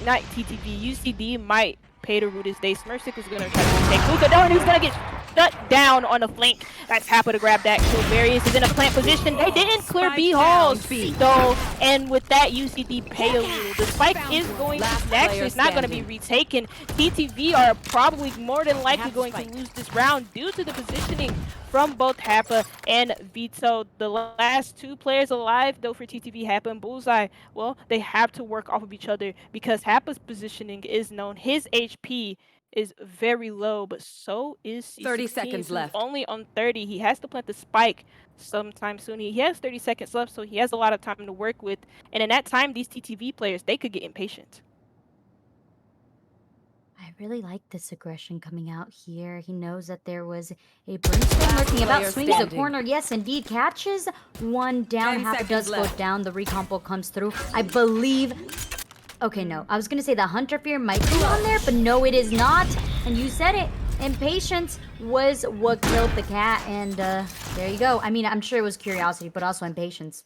not TTV, UCD might pay to root his day. Smurfsick was gonna try to take Hookah down, and he's gonna get shut down on the flank. That's Happa to grab that kill. Various is in a plant position. They didn't clear B halls though, and with that UCD pay a little. The spike is going to actually, it's not going to be retaken. TTV are probably more than likely going to lose this round due to the positioning from both Happa and Vito. The last two players alive though for TTV, Happa and Bullseye, well, they have to work off of each other because Happa's positioning is known. His HP is very low, but so is C16. 30 seconds left. Only on 30. He has to plant the spike sometime soon. He has 30 seconds left, so he has a lot of time to work with. And in that time, these TTV players, they could get impatient. I really like this aggression coming out here. He knows that there was a brimstone lurking about. Swings the corner. Yes, indeed. Catches one down. Happa does go down. The recompo comes through. I believe... Okay, no. I was going to say the Hunter Fear might be on there, but no, it is not. And you said it. Impatience was what killed the cat. And there you go. I mean, I'm sure it was curiosity, but also impatience.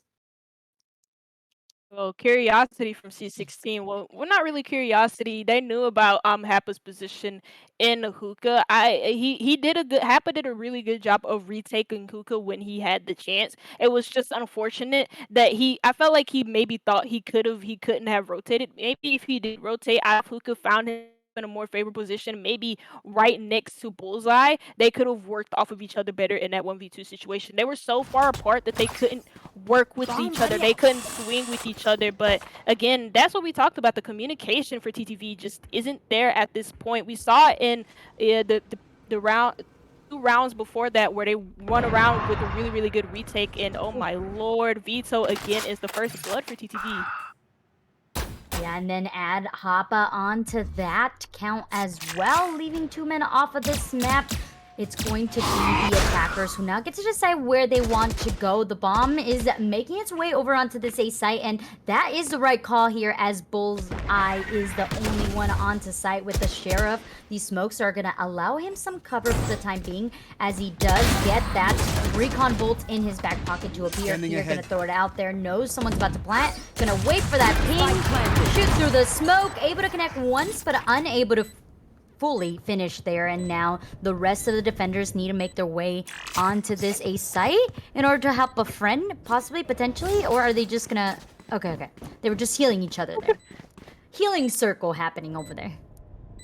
Well, curiosity from C16. Well, not really curiosity. They knew about Happa's position in Hookah. He did a good Happa did a really good job of retaking Hookah when he had the chance. It was just unfortunate that I felt like he maybe thought he couldn't have rotated. Maybe if he did rotate, Hookah found him in a more favorable position, maybe right next to Bullseye, they could have worked off of each other better in that 1v2 situation. They were so far apart that they couldn't work with each other. They couldn't swing with each other. But again, that's what we talked about. The communication for TTV just isn't there at this point. We saw it in the round. 2 rounds before that where they run around with a really, really good retake, and oh my lord, Vito again is the first blood for TTV. Yeah, and then add Happa onto that count as well, leaving 2 men off of this map. It's going to be the attackers who now get to decide where they want to go. The bomb is making its way over onto this A site, and that is the right call here as Bullseye is the only one onto site with the Sheriff. These smokes are going to allow him some cover for the time being as he does get that recon bolt in his back pocket to appear. You're going to throw it out there, knows someone's about to plant, going to wait for that ping, shoot through the smoke, able to connect once, but unable to fully finished there. And now the rest of the defenders need to make their way onto this A site in order to help a friend, possibly, potentially, or are they just gonna... Okay. They were just healing each other there. Healing circle happening over there.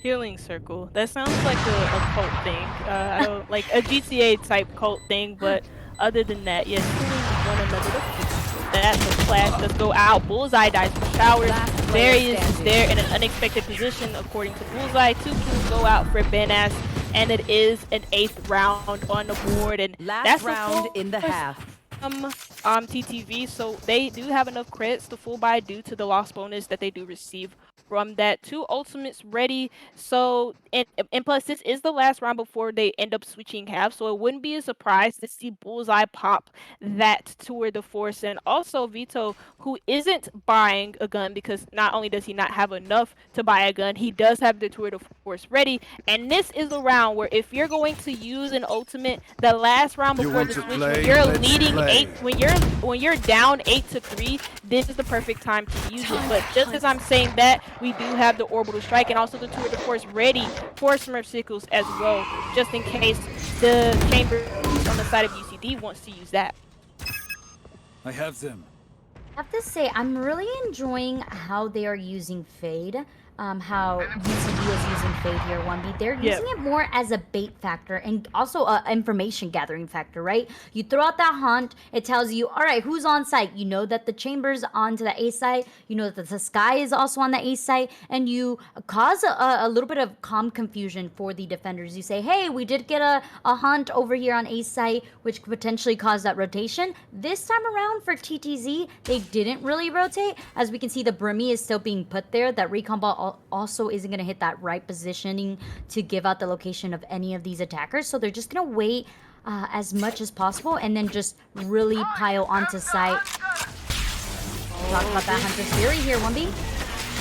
Healing circle. That sounds like a cult thing. I don't like a GTA type cult thing, but other than that, yes, healing one another. That's a flash. Let's go out. Bullseye dies from showers. Various is there in an unexpected position, according to Bullseye. 2 kills go out for Benas, and it is an 8th round on the board. And that's round in the half. TTV, so they do have enough credits to full buy due to the loss bonus that they do receive from that. 2 ultimates ready, so and plus this is the last round before they end up switching halves, so it wouldn't be a surprise to see Bullseye pop that tour de force. And also Vito, who isn't buying a gun because not only does he not have enough to buy a gun, he does have the tour de force ready. And this is a round where if you're going to use an ultimate, the last round before the switch, when you're leading 8, when you're down 8-3, this is the perfect time to use it. But just as I'm saying that, we do have the orbital strike and also the tour de force ready for Smurfsickles as well, just in case the chamber on the side of UCD wants to use that. I have them. have to say, I'm really enjoying how they are using Fade. How UCD is using Fade here, 1B. They're Yep. using it more as a bait factor and also a information gathering factor, right? You throw out that hunt, it tells you, all right, who's on site? You know that the chamber's onto the A site, you know that the sky is also on the A site, and you cause a little bit of confusion for the defenders. You say, hey, we did get a hunt over here on A site, which could potentially cause that rotation. This time around for TTZ, they didn't really rotate. As we can see, the Brimmy is still being put there. That recon ball also isn't going to hit that right positioning to give out the location of any of these attackers. So they're just going to wait as much as possible and then just really pile onto site. Talk about that Hunter's Fury here, 1B.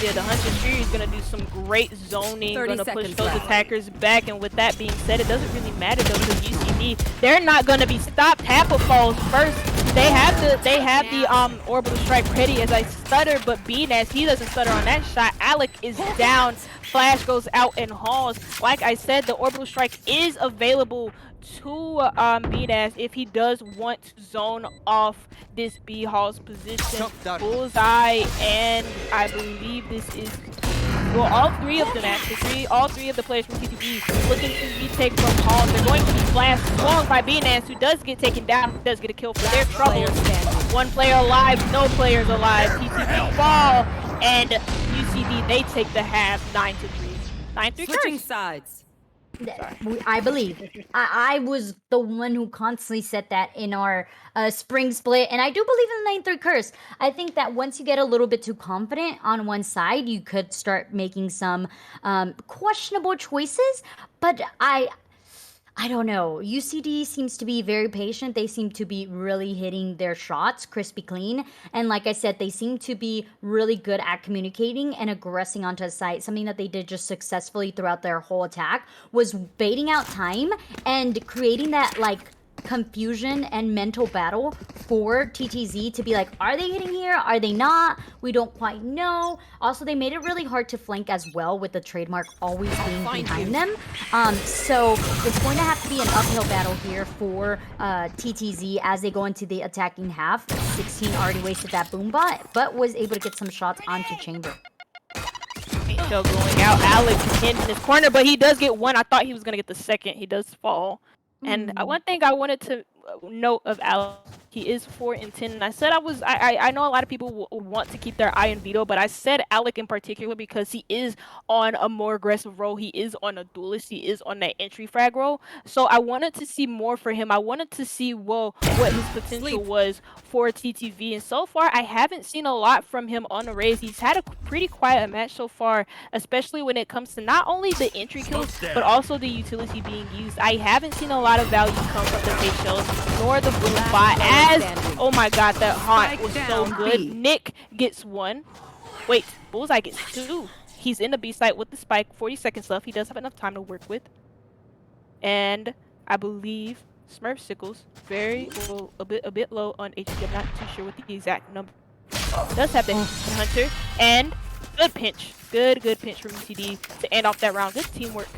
Yeah, the Hunter's Fury is going to do some great zoning, going to push those attackers back, and with that being said, it doesn't really matter though because UCD, they're not going to be stopped. Tappa falls first. They have the orbital strike ready as I stutter, but BNAS, he doesn't stutter on that shot. Alec is down. Flash goes out and hauls. Like I said, the orbital strike is available to BNAS if he does want to zone off this B Hall's position. Bullseye, and I believe this is, well, all three of them actually, all three of the players from TTZ looking to retake from Hall. They're going to be flash swung by BNAS, who does get taken down, does get a kill for their trouble. One player alive, no players alive. TTZ fall, and UCD, they take the half 9-3. 9-3 Switching sides. I believe. I was the one who constantly said that in our spring split, and I do believe in the 9-3 curse. I think that once you get a little bit too confident on one side, you could start making some questionable choices, but I don't know. UCD seems to be very patient. They seem to be really hitting their shots crispy clean. And like I said, they seem to be really good at communicating and aggressing onto a site. Something that they did just successfully throughout their whole attack was baiting out time and creating that like confusion and mental battle for TTZ to be like, are they hitting here? Are they not? We don't quite know. Also, they made it really hard to flank as well with the trademark always being behind them. So it's going to have to be an uphill battle here for TTZ as they go into the attacking half. 16 already wasted that boom bot, but was able to get some shots onto Chamber. Angel going out, Alex in his corner, but he does get one. I thought he was going to get the second. He does fall. And one thing I wanted to note of Alex, he is 4-10. And I said I know a lot of people want to keep their eye on Vito, but I said Alec in particular because he is on a more aggressive role. He is on a duelist. He is on that entry frag role. So I wanted to see more for him. I wanted to see what his potential was for TTV. And so far, I haven't seen a lot from him on the Raze. He's had a pretty quiet match so far, especially when it comes to not only the entry kills, but also the utility being used. I haven't seen a lot of value come from the fake shells, nor the boom bot, as, oh my god, that haunt was so good. Nick gets one. Wait, Bullseye gets two. He's in the B site with the spike, 40 seconds left. He does have enough time to work with. And I believe Smurf Sickles, a bit low on HP. I'm not too sure what the exact number. Does have the Hunter, and good pinch. Good pinch from UCD to end off that round. Good teamwork.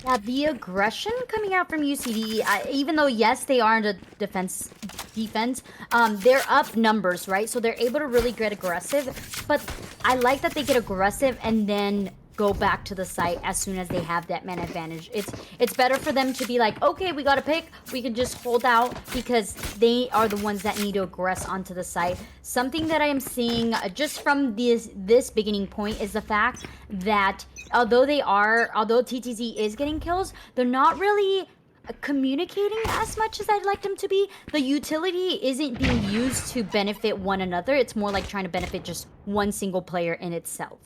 Yeah, the aggression coming out from UCD, even though, yes, they are in the defense, they're up numbers, right? So they're able to really get aggressive. But I like that they get aggressive and then go back to the site as soon as they have that man advantage. It's better for them to be like, okay, we got a pick, we can just hold out, because they are the ones that need to aggress onto the site. Something that I am seeing just from this beginning point is the fact that although TTZ is getting kills, they're not really communicating as much as I'd like them to be. The utility isn't being used to benefit one another. It's more like trying to benefit just one single player in itself.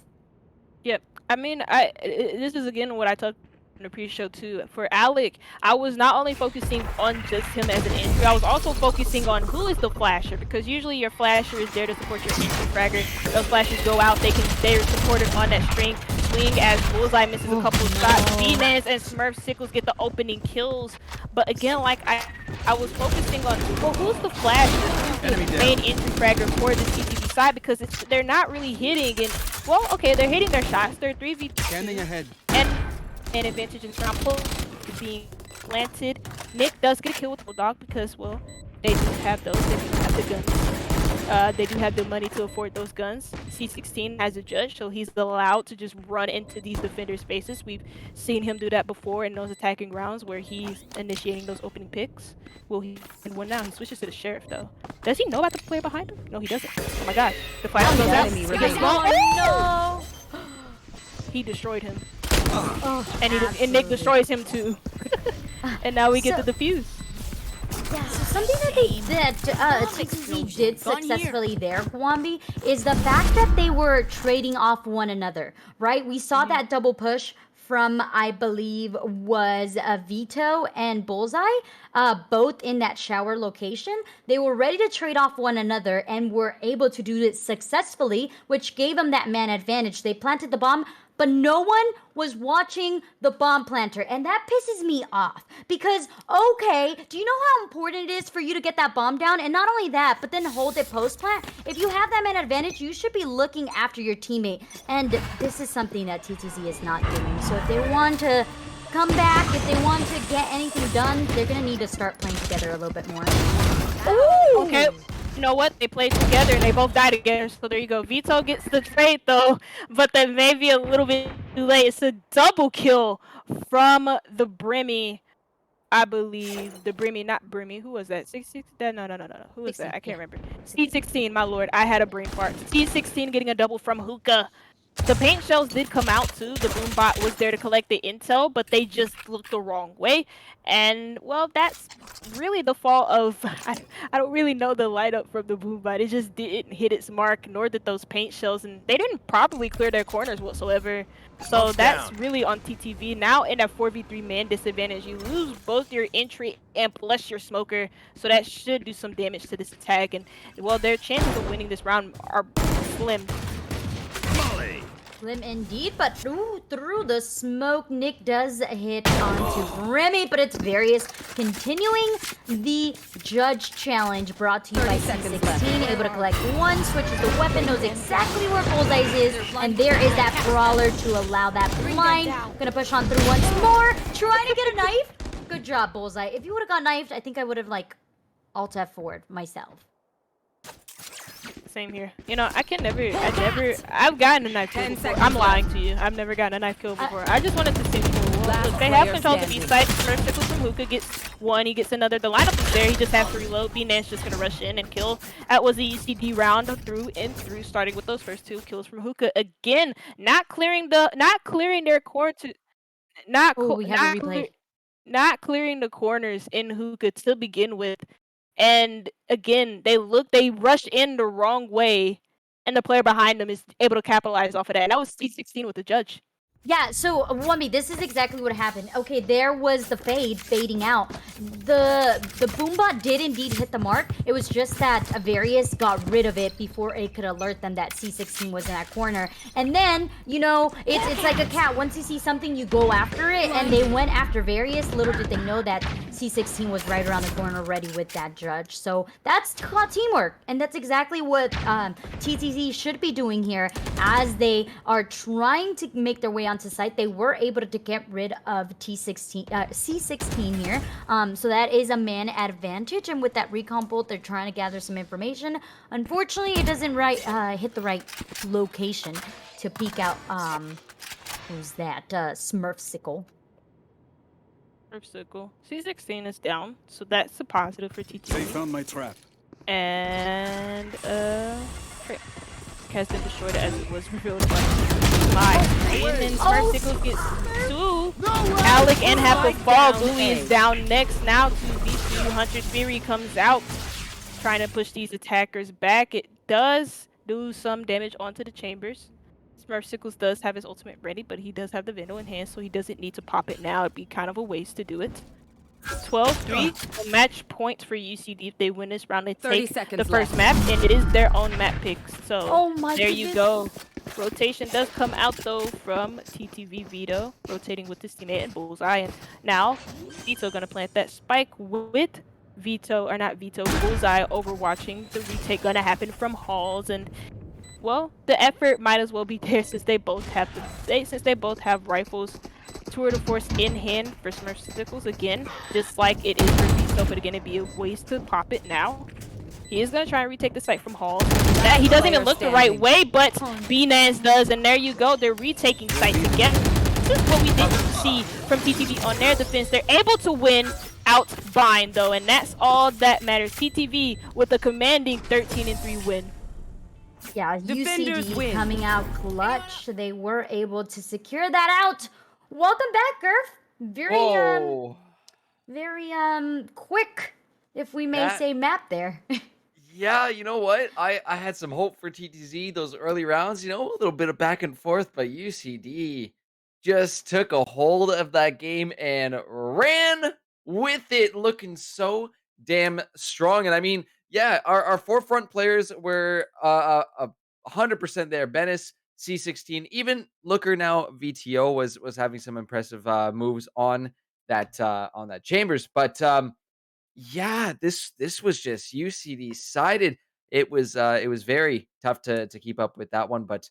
Yep. I mean, this is again what I talked in the pre-show too. For Alec, I was not only focusing on just him as an entry, I was also focusing on who is the flasher, because usually your flasher is there to support your entry fragger. Those flashes go out, they're supported on that string. Swing as Bullseye misses a couple of shots. Venus and Smurf Sickles get the opening kills. But again, like I was focusing on, well, who's the flasher? Who's the main entry fragger for this TTV side? Because they're not really hitting, and well, okay, they're hitting their shots. They're 3v2. Scanning ahead. And an advantage in round pull being planted. Nick does get a kill with Bulldog because, well, they do have those. They do have the guns. They do have the money to afford those guns. C16 has a judge, so he's allowed to just run into these defender spaces. We've seen him do that before in those attacking rounds where he's initiating those opening picks. Well, he in one now. He switches to the sheriff, though. Does he know about the player behind him? No, he doesn't. Oh my gosh. The fire goes out. enemy He remaining. gets low. Oh He destroyed him. no! Oh, And Nick absolutely. destroys him too. And now we get So- the defuse. Yeah, so something that TTZ did successfully there, Kwambi, is the fact that they were trading off one another, right? We saw that double push from, I believe, was Vito and Bullseye, both in that shower location. They were ready to trade off one another and were able to do it successfully, which gave them that man advantage. They planted the bomb, but no one was watching the bomb planter, and that pisses me off because, okay, do you know how important it is for you to get that bomb down? And not only that, but then hold it post plant. If you have that man advantage, you should be looking after your teammate, and this is something that TTZ is not doing. So if they want to come back, if they want to get anything done, they're gonna need to start playing together a little bit more. Ooh! Okay. You know what? They played together and they both died together. So there you go. Vito gets the trade though, but then maybe a little bit too late. It's a double kill from the Brimmy. I believe the Brimmy, not Brimmy. Who was that? 66? No. Who was that? I can't remember. C16, my lord. I had a brain fart. C16 getting a double from Hookah. The paint shells did come out too. The boom bot was there to collect the intel, but they just looked the wrong way. And well, that's really the fault of I don't really know the light up from the boom bot. It just didn't hit its mark, nor did those paint shells, and they didn't properly clear their corners whatsoever. So that's really on TTV. Now in a 4v3 man disadvantage, you lose both your entry and plus your smoker. So that should do some damage to this attack. And well, their chances of winning this round are slim. Slim indeed, but through the smoke, Nick does hit onto Remy, but it's Various continuing the judge challenge brought to you by 30 seconds left. C16, able to collect one, switches the weapon, knows exactly where Bullseye's is, and there is that brawler to allow that blind. Gonna push on through once more, trying to get a knife. Good job, Bullseye. If you would have got knifed, I think I would have like Alt F4'd myself. Same here. You know, I've gotten a knife kill 10 before. seconds I'm lying left. to you. I've never gotten a knife kill before. I just wanted to see cool. Last Look, they have player control of the B standing. side. First circle from Hookah gets one, he gets another. The lineup is there, he just has to reload. B-Nan's just gonna rush in and kill. That was the UCD round through and through, starting with those first two kills from Hookah. Again, not clearing their core to We have a replay. not clearing the corners in Hookah to begin with. And again, they rush in the wrong way, and the player behind them is able to capitalize off of that. And that was C16 with the judge. Yeah, so Wumby, this is exactly what happened. Okay, there was the fading out. The boombot did indeed hit the mark. It was just that Various got rid of it before it could alert them that C16 was in that corner. And then, you know, it's like a cat. Once you see something, you go after it, and they went after Various. Little did they know that C16 was right around the corner ready with that judge. So that's called teamwork, and that's exactly what TTZ should be doing here as they are trying to make their way onto site. They were able to get rid of C16 here. So that is a man advantage, and with that recon bolt, they're trying to gather some information. Unfortunately, it doesn't hit the right location to peek out. Who's that? Smurfsicle. Circle. C16 is down, so that's a positive for They TTV. found my trap. And has been destroyed as it was revealed by and then Smurfsicle gets two. Alec and have to fall. Louie is down next now to VCU. Hunter's Fury comes out, trying to push these attackers back. It does do some damage onto the chambers. Smurfsicles does have his ultimate ready, but he does have the Vandal in hand, so he doesn't need to pop it now. It'd be kind of a waste to do it. 12-3, match points for UCD. If they win this round, they 30 take the seconds first left. map, and it is their own map picks. So Oh my there you goodness. go. Rotation does come out though from TTV Vito, rotating with his teammate and Bullseye. And now Vito gonna plant that spike with Bullseye overwatching. The retake gonna happen from Halls, and well, the effort might as well be there since they both have rifles. Tour de force in hand for Smurfsicles again, just like it is for Vito, but again it'd be a waste to pop it now. He is going to try and retake the site from Hall. That he doesn't even look the right way, but B-Nance does, and there you go. They're retaking site together. This is what we didn't see from TTV on their defense. They're able to win out Bind, though, and that's all that matters. TTV with a commanding 13-3 win. Yeah, Defenders UCD win. coming out clutch. They were able to secure that out. Welcome back, Gurf. Whoa. Very quick, if we may That say, map there. Yeah, you know what? I had some hope for TTZ those early rounds, a little bit of back and forth, but UCD just took a hold of that game and ran with it, looking so damn strong. And I mean, yeah, our forefront players were 100% there. Benis, C16, even Looker now VTO was having some impressive moves on that Chambers, but yeah, this was just UCD sided. It was very tough to keep up with that one, but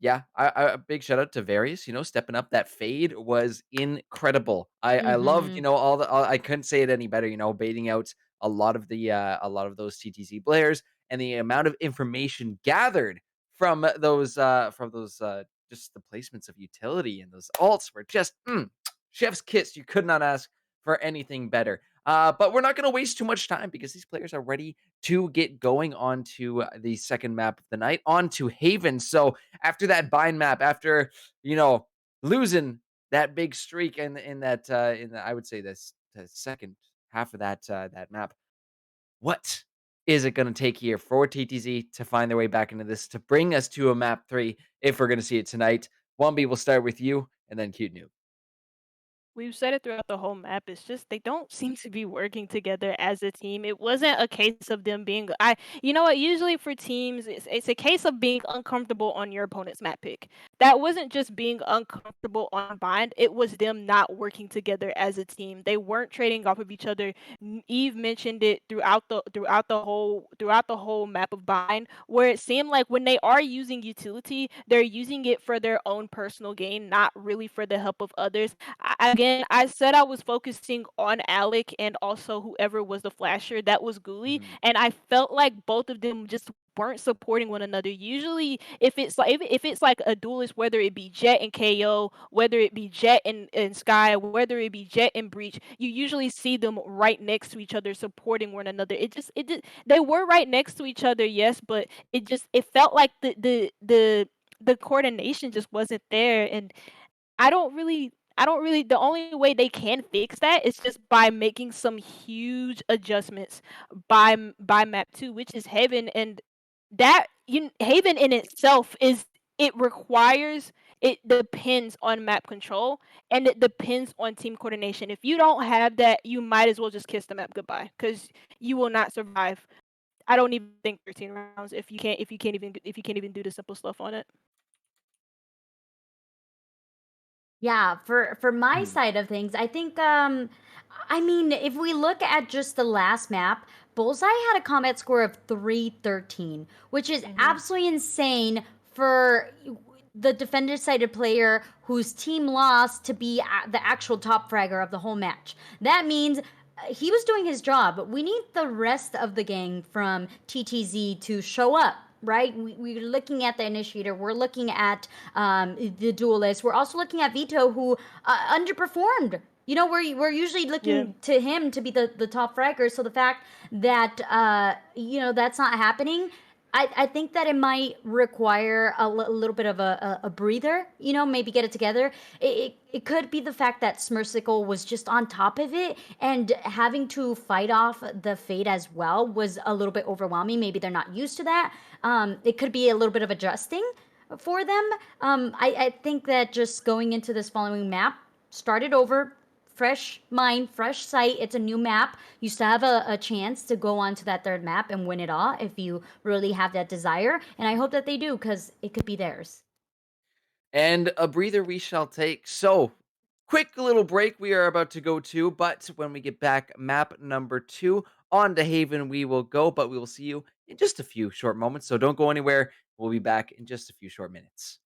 yeah, a big shout out to Various, stepping up. That fade was incredible. I loved, Mm-hmm. I couldn't say it any better, baiting out a lot of those TTZ players, and the amount of information gathered from those just the placements of utility, and those alts were just chef's kiss. You could not ask for anything better. But we're not going to waste too much time because these players are ready to get going on to the second map of the night, on to Haven. So after that bind map, after losing that big streak in that I would say this the second half of that map, what is it going to take here for TTZ to find their way back into this to bring us to a map 3 if we're going to see it tonight? Wombi, we'll start with you, and then Cute Noob. We've said it throughout the whole map. It's just they don't seem to be working together as a team. It wasn't a case of them being you know what, usually for teams it's a case of being uncomfortable on your opponent's map pick. That wasn't just being uncomfortable on Bind, it was them not working together as a team. They weren't trading off of each other. Eve mentioned it throughout the whole map of Bind, where it seemed like when they are using utility, they're using it for their own personal gain, not really for the help of others. Again, I said I was focusing on Alec and also whoever was the flasher that was Ghoulie, Mhm. and I felt like both of them just weren't supporting one another. Usually, if it's like a duelist, whether it be Jet and KO, whether it be Jet and Sky, whether it be Jet and Breach, you usually see them right next to each other supporting one another. They were right next to each other, yes, but it felt like the coordination just wasn't there, and I don't really the only way they can fix that is just by making some huge adjustments by map 2, which is Haven, and Haven in itself is it depends on map control, and it depends on team coordination. If you don't have that, you might as well just kiss the map goodbye, cuz you will not survive. I don't even think 13 rounds if you can't even do the simple stuff on it. Yeah, for my Mhm. side of things, I think I mean, if we look at just the last map, Bullseye had a combat score of 313, which is Mhm. absolutely insane for the defender sided player whose team lost to be the actual top fragger of the whole match. That means he was doing his job. We need the rest of the gang from TTZ to show up, right? We're looking at the initiator. We're looking at the duelist. We're also looking at Vito, who underperformed. We're usually Yeah. looking to him to be the top fragger. So the fact that that's not happening, I think that it might require a little bit of a breather, maybe get it together. It could be the fact that Smursicle was just on top of it, and having to fight off the fate as well was a little bit overwhelming. Maybe they're not used to that. It could be a little bit of adjusting for them. I think that just going into this following map, started over, fresh mind, fresh sight. It's a new map. You still have a chance to go on to that third map and win it all if you really have that desire. And I hope that they do, because it could be theirs. And a breather we shall take. So, quick little break we are about to go to, but when we get back, map number 2 on to Haven we will go, but we will see you in just a few short moments. So don't go anywhere. We'll be back in just a few short minutes.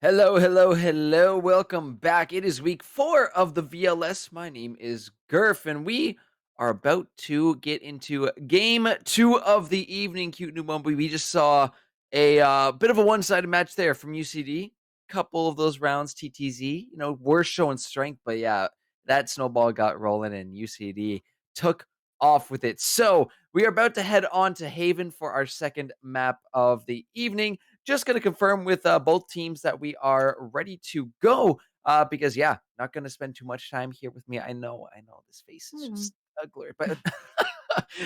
Hello, hello, hello. Welcome back. It is week 4 of the VLS. My name is Gurf, and we are about to get into game 2 of the evening. Cute New Mumbai. We just saw a bit of a one-sided match there from UCD. Couple of those rounds, TTZ. We're showing strength, but yeah, that snowball got rolling, and UCD took off with it. So we are about to head on to Haven for our second map of the evening. Just going to confirm with both teams that we are ready to go because, yeah, not going to spend too much time here with me. I know this face is just ugly, but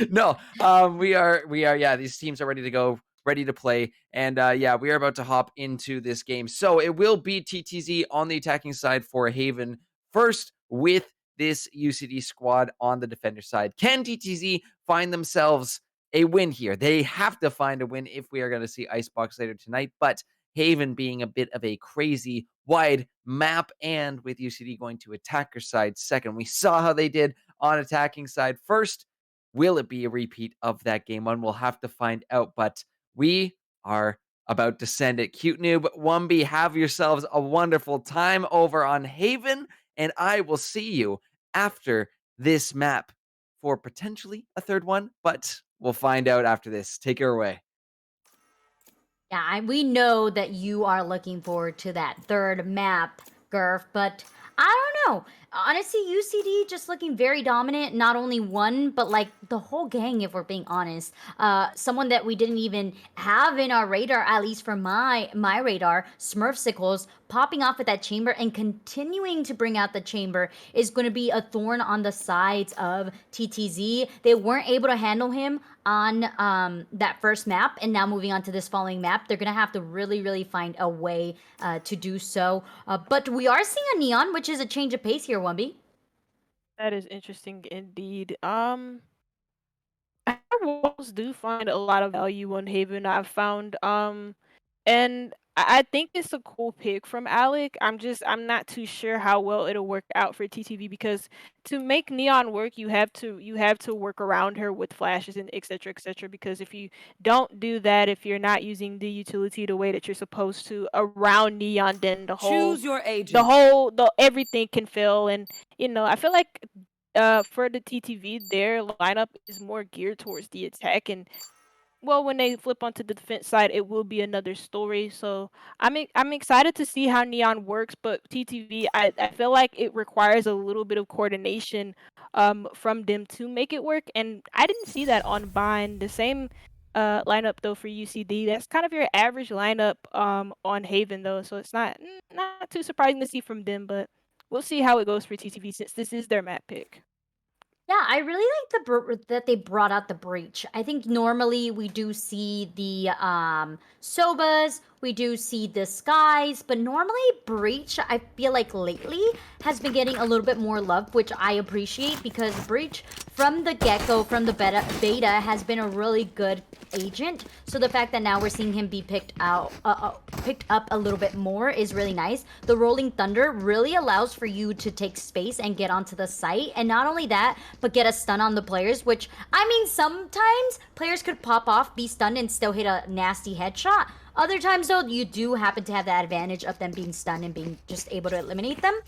no, yeah, these teams are ready to go, ready to play. And yeah, we are about to hop into this game. So it will be TTZ on the attacking side for Haven first with this UCD squad on the defender side. Can TTZ find themselves a win here? They have to find a win if we are going to see Icebox later tonight, but Haven being a bit of a crazy wide map, and with UCD going to attacker side second. We saw how they did on attacking side first. Will it be a repeat of that game one? We'll have to find out, but we are about to send it. Cute Noob, Wumby, have yourselves a wonderful time over on Haven, and I will see you after this map for potentially a third one, but we'll find out after this. Take her away. Yeah, we know that you are looking forward to that third map, Gurf, but I don't know. Honestly, UCD just looking very dominant. Not only one, but like the whole gang, if we're being honest. Someone that we didn't even have in our radar, at least for my radar, Smurfsicles, popping off at that chamber and continuing to bring out the chamber is going to be a thorn on the sides of TTZ. They weren't able to handle him on that first map, and now moving on to this following map, they're gonna have to really find a way to do so. But we are seeing a Neon, which is a change of pace here, Wumby. That is interesting indeed. Our walls do find a lot of value on Haven, I've found. And I think it's a cool pick from Alec. I'm not too sure how well it'll work out for TTV because to make Neon work, you have to work around her with flashes and etc etc. Because if you don't do that, if you're not using the utility the way that you're supposed to around Neon, then Choose your agent. the everything can fail. And I feel like for the TTV, their lineup is more geared towards the attack, and well, when they flip onto the defense side, it will be another story. So I'm excited to see how Neon works, but TTV, I feel like it requires a little bit of coordination from them to make it work, and I didn't see that on Bind. The same lineup though for UCD. That's kind of your average lineup on Haven though, so it's not too surprising to see from them, but we'll see how it goes for TTV since this is their map pick. Yeah, I really like that they brought out the breach. I think normally we do see the Sobas, we do see the skies, but normally breach, I feel like lately has been getting a little bit more love, which I appreciate because breach from the get-go, from the beta has been a really good agent. So the fact that now we're seeing him be picked up a little bit more is really nice. The rolling thunder really allows for you to take space and get onto the site, and not only that, but get a stun on the players, which I mean sometimes players could pop off, be stunned, and still hit a nasty headshot. Other times though, you do happen to have that advantage of them being stunned and being just able to eliminate them.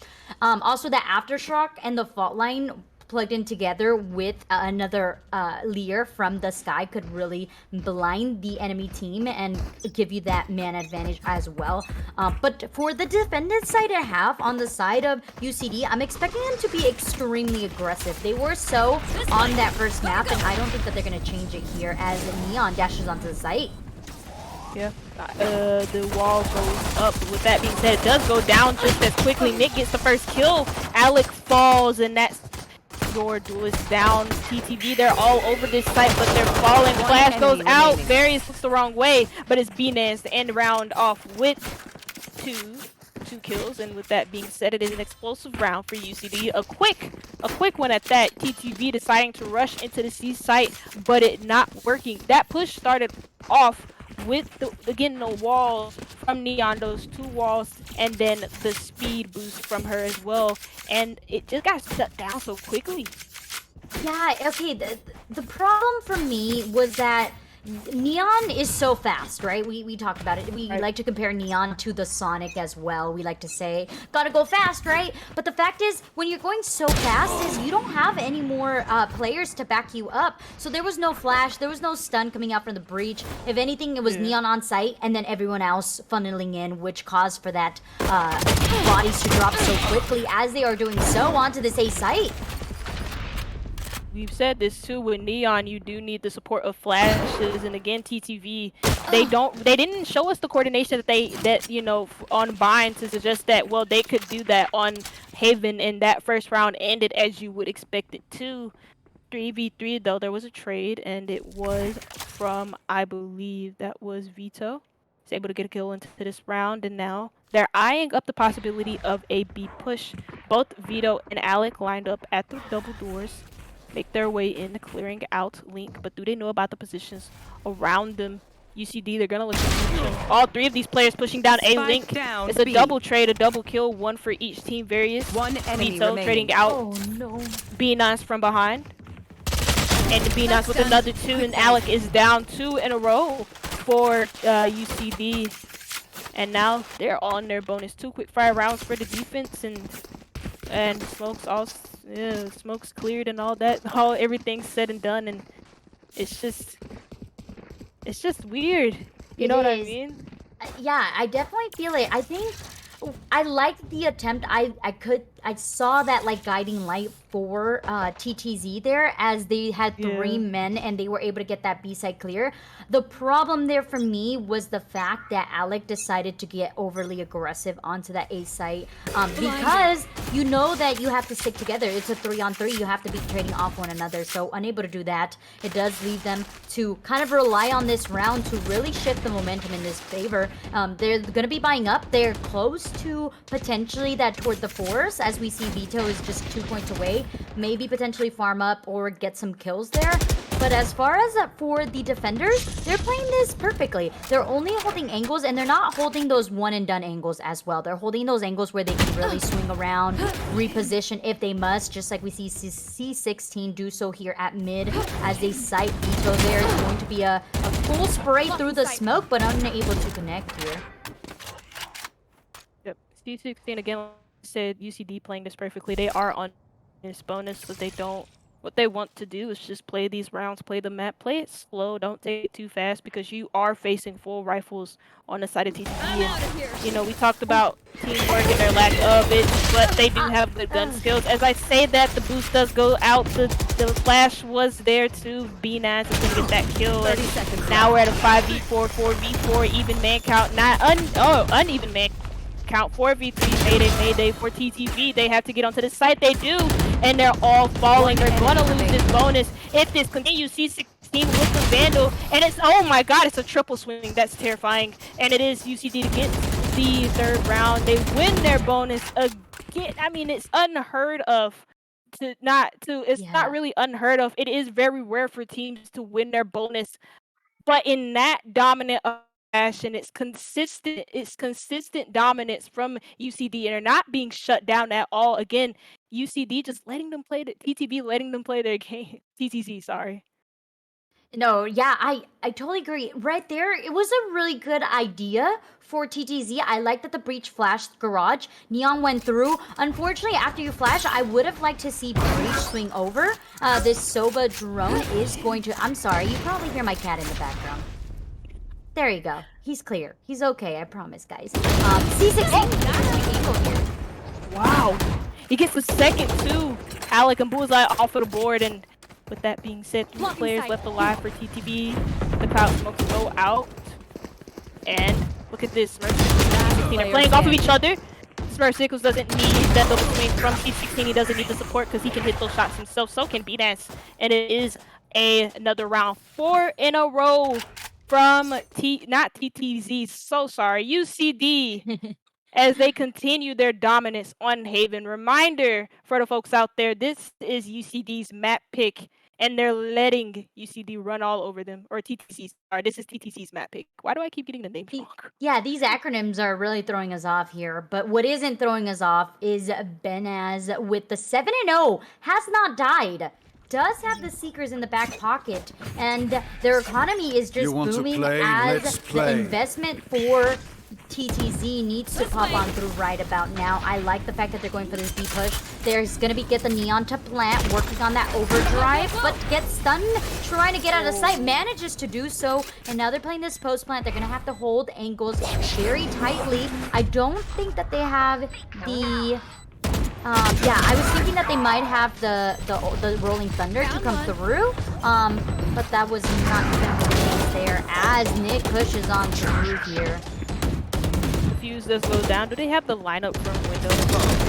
Also, the aftershock and the fault line plugged in together with another Lear from the sky could really blind the enemy team and give you that man advantage as well. But for the defendant side I have on the side of UCD, I'm expecting them to be extremely aggressive. They were so on that first map, and I don't think that they're going to change it here as Neon dashes onto the site. Yeah, the wall goes up. With that being said, it does go down just as quickly. Nick gets the first kill. Alec falls, and that's your duelist down. TTV, they're all over this site, but they're falling. Flash goes out. Various looks the wrong way, but it's B-Nans to end round off with two kills. And with that being said, it is an explosive round for UCD. A quick one at that. TTV deciding to rush into the C site, but it not working. That push started off with the walls from Neon, those two walls, and then the speed boost from her as well, and it just got shut down so quickly. Yeah, okay, the problem for me was that Neon is so fast, right? We talked about it. We Right. like to compare Neon to the Sonic as well. We like to say, gotta go fast, right? But the fact is, when you're going so fast, is you don't have any more players to back you up. So there was no flash, there was no stun coming out from the breach. If anything, it was Yeah. Neon on site, and then everyone else funneling in, which caused for that bodies to drop so quickly as they are doing so onto this A site. We've said this too with Neon. You do need the support of flashes, and again, TTV. They didn't show us the coordination that you know on Bind to suggest that they could do that on Haven, and that first round ended as you would expect it to. 3v3 though, there was a trade, and it was from, I believe that was Vito. He's able to get a kill into this round, and now they're eyeing up the possibility of a B push. Both Vito and Alec lined up at the double doors, make their way in, clearing out Link, but do they know about the positions around them? UCD, they're gonna look to push them. All three of these players pushing down A Spike Link. down It's a B. double trade, a double kill, one for each team. Various. One enemy Vito remaining. trading out Oh no. B-Nas from behind. And B-Nas with another two, and Alec is down 2 in a row for UCD. And now they're on their bonus 2 quick fire rounds for the defense, and smoke's cleared and all that. Everything's said and done, and it's just weird. You It know what I is. mean? Yeah, I definitely feel it. I think I liked the attempt. I saw that like guiding light for TTZ there as they had 3 Yeah. men and they were able to get that B side clear. The problem there for me was the fact that Alec decided to get overly aggressive onto that A site because you know that you have to stick together. It's a 3-on-3. You have to be trading off one another. So unable to do that, it does leave them to kind of rely on this round to really shift the momentum in this favor. They're going to be buying up. They're close to potentially that toward the 4s as we see Vito is just 2 points away. Maybe potentially farm up or get some kills there. But as far as for the defenders, they're playing this perfectly. They're only holding angles, and they're not holding those one-and-done angles as well. They're holding those angles where they can really swing around, reposition if they must, just like we see C16 do so here at mid as they sight Vito there. It's going to be a full spray through the smoke, but unable to connect here. Yep. C16 again, like I said, UCD playing this perfectly. They are on this bonus, but they don't. What they want to do is just play these rounds, play the map, play it slow, don't take it too fast, because you are facing full rifles on the side of TTZ. And, you know, we talked about teamwork and their lack of it, but they do have good gun skills. As I say that, the boost does go out. The flash was there too. B-Nas is gonna get that kill. 30 seconds Now we're at a 5v4, 4v4, even man count. Not uneven man count. 4v3, mayday for TTV. They have to get onto the site. They do, and they're all falling. They're gonna lose this bonus if this continues. C16 with the Vandal, and it's, oh my god, it's a triple swing. That's terrifying, and it is UCD to get the 3rd round. They win their bonus again. I mean, it's unheard of. It's not really unheard of. It is very rare for teams to win their bonus, but in that dominant fashion, it's consistent dominance from UCD, and they're not being shut down at all. Again, UCD just letting them play TTV, letting them play their game. TTZ, sorry. No, yeah, I totally agree. Right there, it was a really good idea for TTZ. I like that the breach flashed garage. Neon went through. Unfortunately, after you flash, I would have liked to see breach swing over. This Soba drone is going to... I'm sorry, you probably hear my cat in the background. There you go. He's clear. He's okay, I promise, guys. C16 here. Wow. He gets the second too. Alec and Bullseye off of the board, and with that being said, 3 players left alive for TTV. The cloud smokes go out. And look at this. Smurf 16 are playing off of each other. Smurf doesn't need that double swing from C16. He doesn't need the support because he can hit those shots himself. So can B-Dance. And it is another round. 4 in a row from not TTZ. So sorry. UCD. As they continue their dominance on Haven. Reminder for the folks out there, this is UCD's map pick, and they're letting UCD run all over them. Or TTC, sorry, this is TTC's map pick. Why do I keep getting the names wrong? Yeah, these acronyms are really throwing us off here, but what isn't throwing us off is Benaz with the 7-0, has not died. does have the Seekers in the back pocket, and their economy is just want to booming play? as Let's the play. investment for TTZ needs to pop on through right about now. I like the fact that they're going for this B push. There's gonna be get the Neon to plant, working on that overdrive, but gets stunned, trying to get out of sight, manages to do so, and now they're playing this post plant. They're gonna have to hold angles very tightly. I don't think that they have the yeah, I was thinking that they might have the Rolling Thunder to come through, but that was not gonna be the case there as Nick pushes on through here. Defuse does go down. Do they have the lineup from Windows?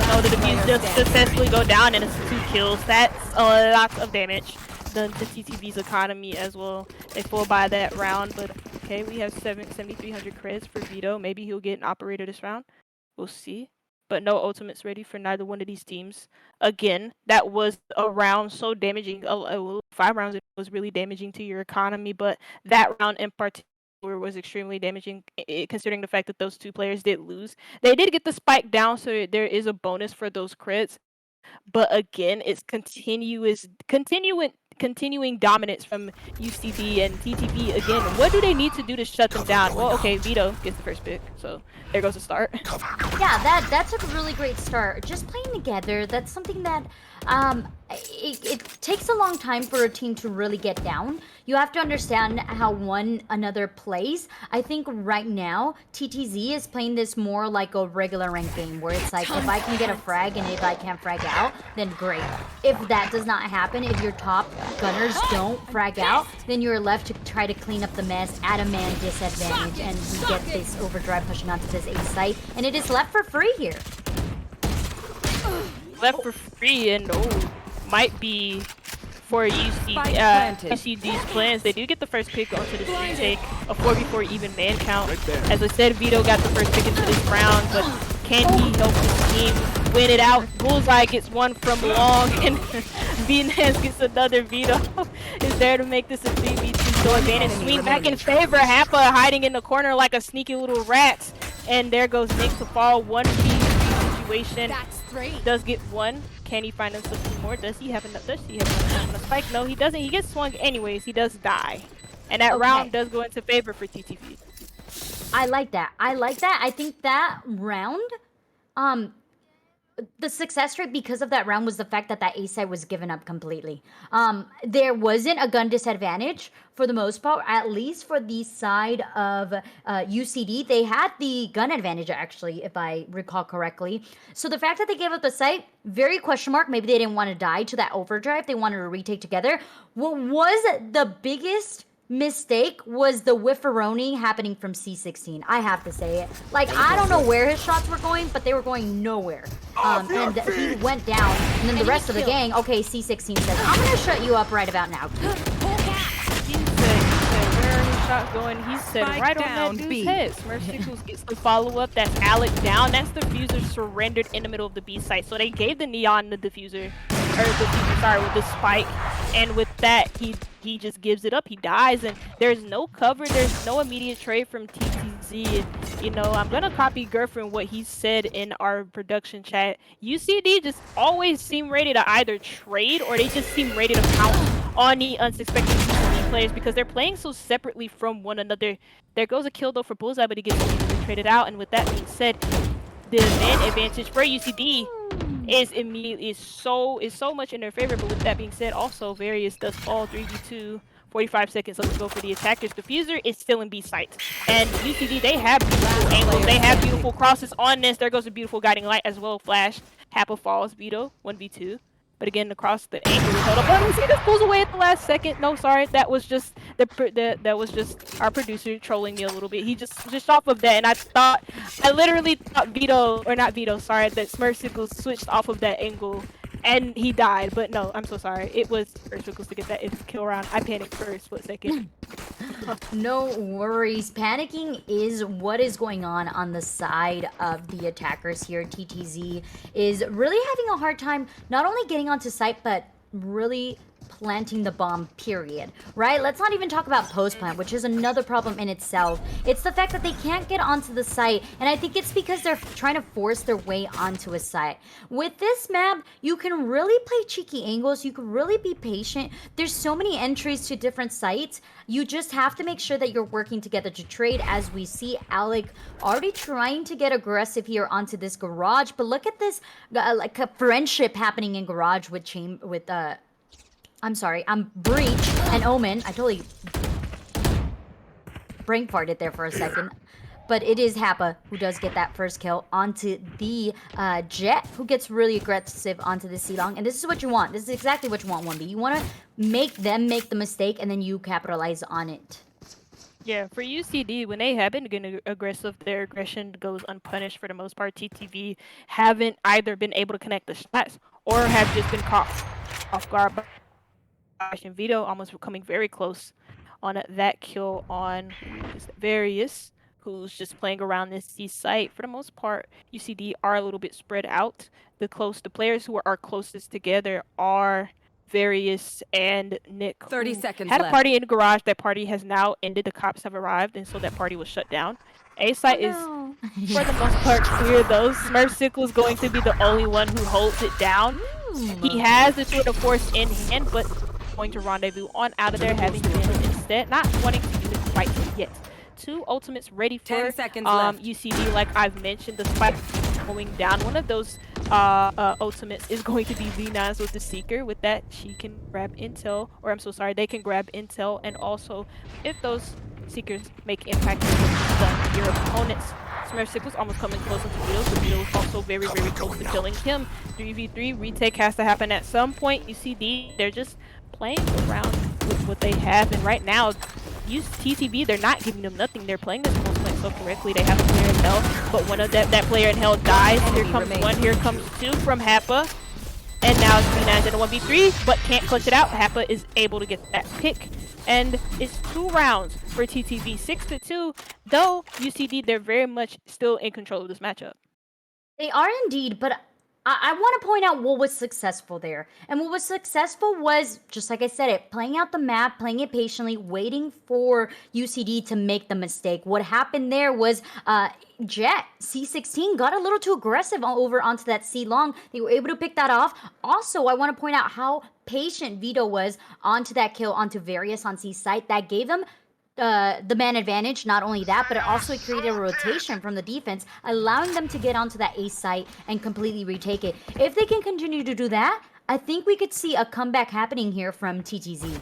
No, the defuse does successfully go down, and it's 2 kills. That's a lot of damage done to TTV's economy as well. They fall by that round, but okay, we have 7,300 creds for Vito. Maybe he'll get an operator this round. We'll see. But no ultimates ready for neither one of these teams. Again, that was a round so damaging. 5 rounds it was really damaging to your economy, but that round in particular was extremely damaging, considering the fact that those 2 players did lose. They did get the spike down, so there is a bonus for those crits. But again, it's continuing dominance from UCD and TTV. Again, what do they need to do to shut them down? Well, okay, Vito gets the first pick, so there goes the start. Yeah, that's a really great start. Just playing together, that's something that it takes a long time for a team to really get down. You have to understand how one another plays. I think right now, TTZ is playing this more like a regular rank game, where it's like, if I can get a frag and if I can't frag out, then great. If that does not happen, if your top gunners don't frag out, then you're left to try to clean up the mess at a man disadvantage, and we get this overdrive pushing onto this A site, and it is left for free here. Left for free, and might be for UCD's plans. They do get the first pick onto this retake, a 4v4 even man count. As I said, Vito got the first pick into this round, but can he help his team win it out? Bullseye gets one from Long, and Venus gets another. Vito is there to make this a 3v2, so advantage swing back in favor. Happa hiding in the corner like a sneaky little rat, and there goes Nick to fall. 1v3 situation. Does get one. Can he find himself some more? Does he have enough? Does he have enough on a spike? No, he doesn't. He gets swung anyways. He does die, and that round does go into favor for TTV. I like that. I think that round, the success rate because of that round was the fact that that A side was given up completely. There wasn't a gun disadvantage for the most part, at least for the side of UCD. They had the gun advantage, actually, if I recall correctly. So the fact that they gave up the site, very question mark. Maybe they didn't want to die to that overdrive. They wanted to retake together. What was the biggest mistake was the whifferoni happening from C16. I have to say it. Like, I don't know where his shots were going, but they were going nowhere. And he went down, and then the rest of the gang, okay, C16 says, I'm gonna shut you up right about now. He said, where are his shots going? He said, Spike right down, on that dude's B. head. Smurfsicles gets the follow-up. That's Alec down. That's the diffuser surrendered in the middle of the B site. So they gave the Neon the diffuser, with the spike. And with that, he just gives it up. He dies, and there's no cover. There's no immediate trade from TTZ. And, you know, I'm gonna copy Griffin what he said in our production chat. UCD just always seem ready to either trade, or they just seem ready to pounce on the unsuspecting TTZ players because they're playing so separately from one another. There goes a kill though for Bullseye, but he gets immediately traded out. And with that being said, the man advantage for UCD is so much in their favor. But with that being said, also Various does fall 3v2, 45 seconds left to go for the attackers. Diffuser is still in B site, and UCD, they have beautiful angles, they have beautiful crosses on this. There goes a beautiful guiding light as well. Flash, Happa falls, Vito 1v2. But again, across the angle is held up. Oh, see, this pulls away at the last second. No, sorry, that was just that was just our producer trolling me a little bit. He just off of that, and I literally thought Vito, or not Vito, sorry, that Smurfsicles switched off of that angle, and he died. But no, I'm so sorry. It was Smurfsicles to get that kill round. I panicked for a split second. No worries. Panicking is what is going on the side of the attackers here. TTZ is really having a hard time not only getting onto site, but really planting the bomb, period, right? Let's not even talk about post-plant, which is another problem in itself. It's the fact that they can't get onto the site, and I think it's because they're trying to force their way onto a site. With this map, you can really play cheeky angles, you can really be patient. There's so many entries to different sites. You just have to make sure that you're working together to trade, as we see Alec already trying to get aggressive here onto this garage. But look at this, like a friendship happening in garage with Breach and Omen. I totally brain farted there for a second. But it is Happa who does get that first kill onto the Jet, who gets really aggressive onto the C-Long. And this is what you want. This is exactly what you want, 1B. You want to make them make the mistake, and then you capitalize on it. Yeah, for UCD, when they have been getting aggressive, their aggression goes unpunished for the most part. TTV haven't either been able to connect the shots or have just been caught off guard by and Vito, almost coming very close on that kill on Victoris, who's just playing around this C site. For the most part, UCD are a little bit spread out. The players who are closest together are Victoris and Nick. 30 seconds had left. a party in the garage. That party has now ended. The cops have arrived, and so that party was shut down. A site is, for the most part, clear though. Smurfsicle is going to be the only one who holds it down. He has the Tour de Force in hand, but going to rendezvous on out of there, having been instead, not wanting to use it quite yet. 2 ultimates ready for 10 seconds left. UCD, like I've mentioned, the spike going down. One of those ultimates is going to be V9's with the Seeker. With that, she can grab intel, or I'm so sorry, they can grab intel, and also if those Seekers make impact on your opponents. Smurfsicle's almost coming close to Vito, so Vito is also very, very close to killing him. 3v3 retake has to happen at some point. UCD, they're just playing around with what they have, and right now, TTV, they're not giving them nothing. They're playing this close point so correctly. They have a player in hell, but one of that player in hell dies. Here comes one, here comes 2 from Happa, and now it's V9 in a 1v3, but can't clutch it out. Happa is able to get that pick, and it's 2 rounds for TTV, 6-2. Though UCD, they're very much still in control of this matchup. They are indeed, but I want to point out what was successful there. And what was successful was, just like I said it, playing out the map, playing it patiently, waiting for UCD to make the mistake. What happened there was Jet, C16, got a little too aggressive over onto that C-Long. They were able to pick that off. Also, I want to point out how patient Vito was onto that kill onto Victoris on C site. That gave them the man advantage. Not only that, but it also created a rotation from the defense, allowing them to get onto that A site and completely retake it. If they can continue to do that, I think we could see a comeback happening here from TTZ.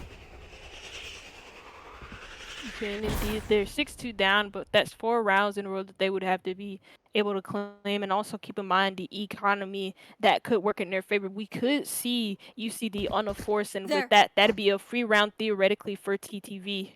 Okay, and indeed, they're 6-2 down, but that's 4 rounds in a row that they would have to be able to claim. And also keep in mind the economy that could work in their favor. We could see UCD on a force, and with that, that'd be a free round theoretically for TTV.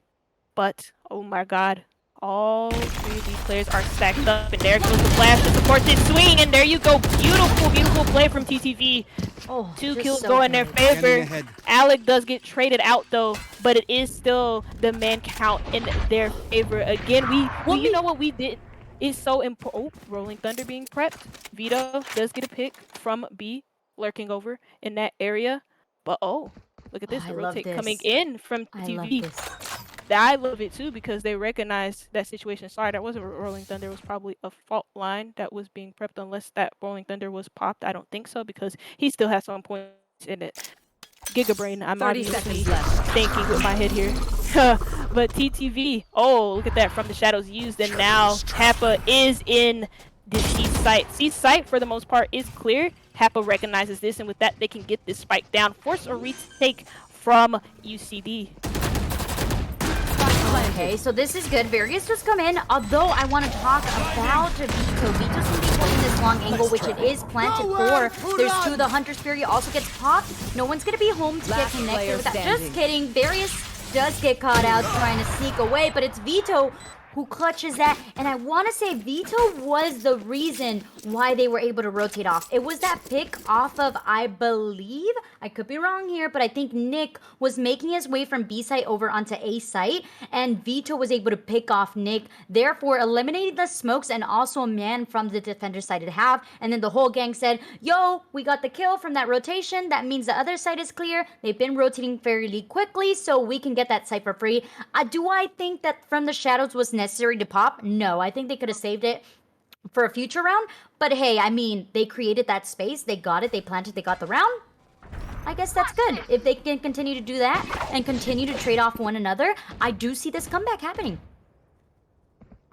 But, oh my god, all 3 of these players are stacked up, and there goes the flash to support this swing, and there you go. Beautiful, beautiful play from TTV. Oh, 2 kills go in their favor. Alec does get traded out though, but it is still the man count in their favor. Again, you know what we did is so important. Oh, Rolling Thunder being prepped. Vito does get a pick from B, lurking over in that area. But oh, look at this, the rotate coming in from TTV. I love it too, because they recognize that situation. Sorry, that wasn't Rolling Thunder. It was probably a fault line that was being prepped, unless that Rolling Thunder was popped. I don't think so, because he still has some points in it. Gigabrain, I'm obviously thinking with my head here. But TTV, oh, look at that, from the shadows used, and now Happa is in the C site. C site, for the most part, is clear. Happa recognizes this, and with that, they can get this spike down. Force a retake from UCD. Okay, so this is good. Victoris just come in, although I want to talk about Vito. Vito's going to be playing this long angle, which it is planted for. There's 2. The Hunter's Fury also gets popped. No one's going to be home to get connected with that. Just kidding. Victoris does get caught out trying to sneak away, but it's Vito who clutches that. And I want to say Vito was the reason why they were able to rotate off. It was that pick off of, I believe, I could be wrong here, but I think Nick was making his way from B site over onto A site, and Vito was able to pick off Nick, therefore eliminating the smokes and also a man from the defender side to have. And then the whole gang said, yo, we got the kill from that rotation. That means the other side is clear. They've been rotating fairly quickly, so we can get that site for free. Do I think that from the shadows was necessary to pop? No, I think they could have saved it for a future round. But hey, I mean, they created that space. They got it. They planted. They got the round. I guess that's good. If they can continue to do that and continue to trade off one another, I do see this comeback happening.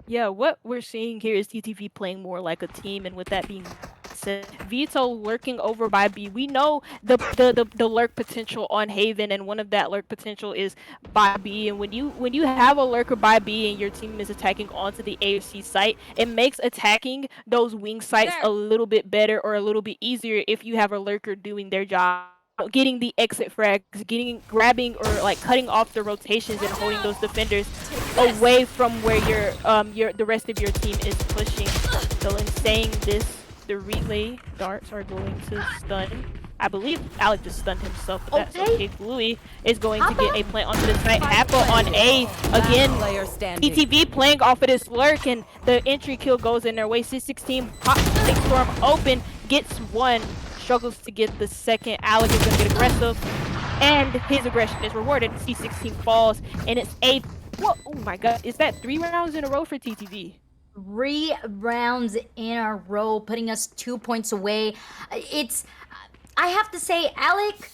Yeah, what we're seeing here is TTV playing more like a team, and with that being said, Vito lurking over by B. We know the lurk potential on Haven, and one of that lurk potential is by B. And when you have a lurker by B and your team is attacking onto the AFC site, it makes attacking those wing sites a little bit better or a little bit easier if you have a lurker doing their job, getting the exit frags, grabbing or like cutting off the rotations and holding those defenders away from where the rest of your team is pushing. So in saying this, the relay darts are going to stun. I believe Alec just stunned himself, but that's okay. Bluey is going to get a plant onto the site. Apple on A again. TTV playing off of this lurk, and the entry kill goes in their way. C16 pops the storm open, gets one, struggles to get the second. Alec is going to get aggressive, and his aggression is rewarded. C16 falls, and it's a... Whoa, oh my god, is that 3 rounds in a row for TTV? 3 rounds in a row, putting us 2 points away. I have to say, Alec,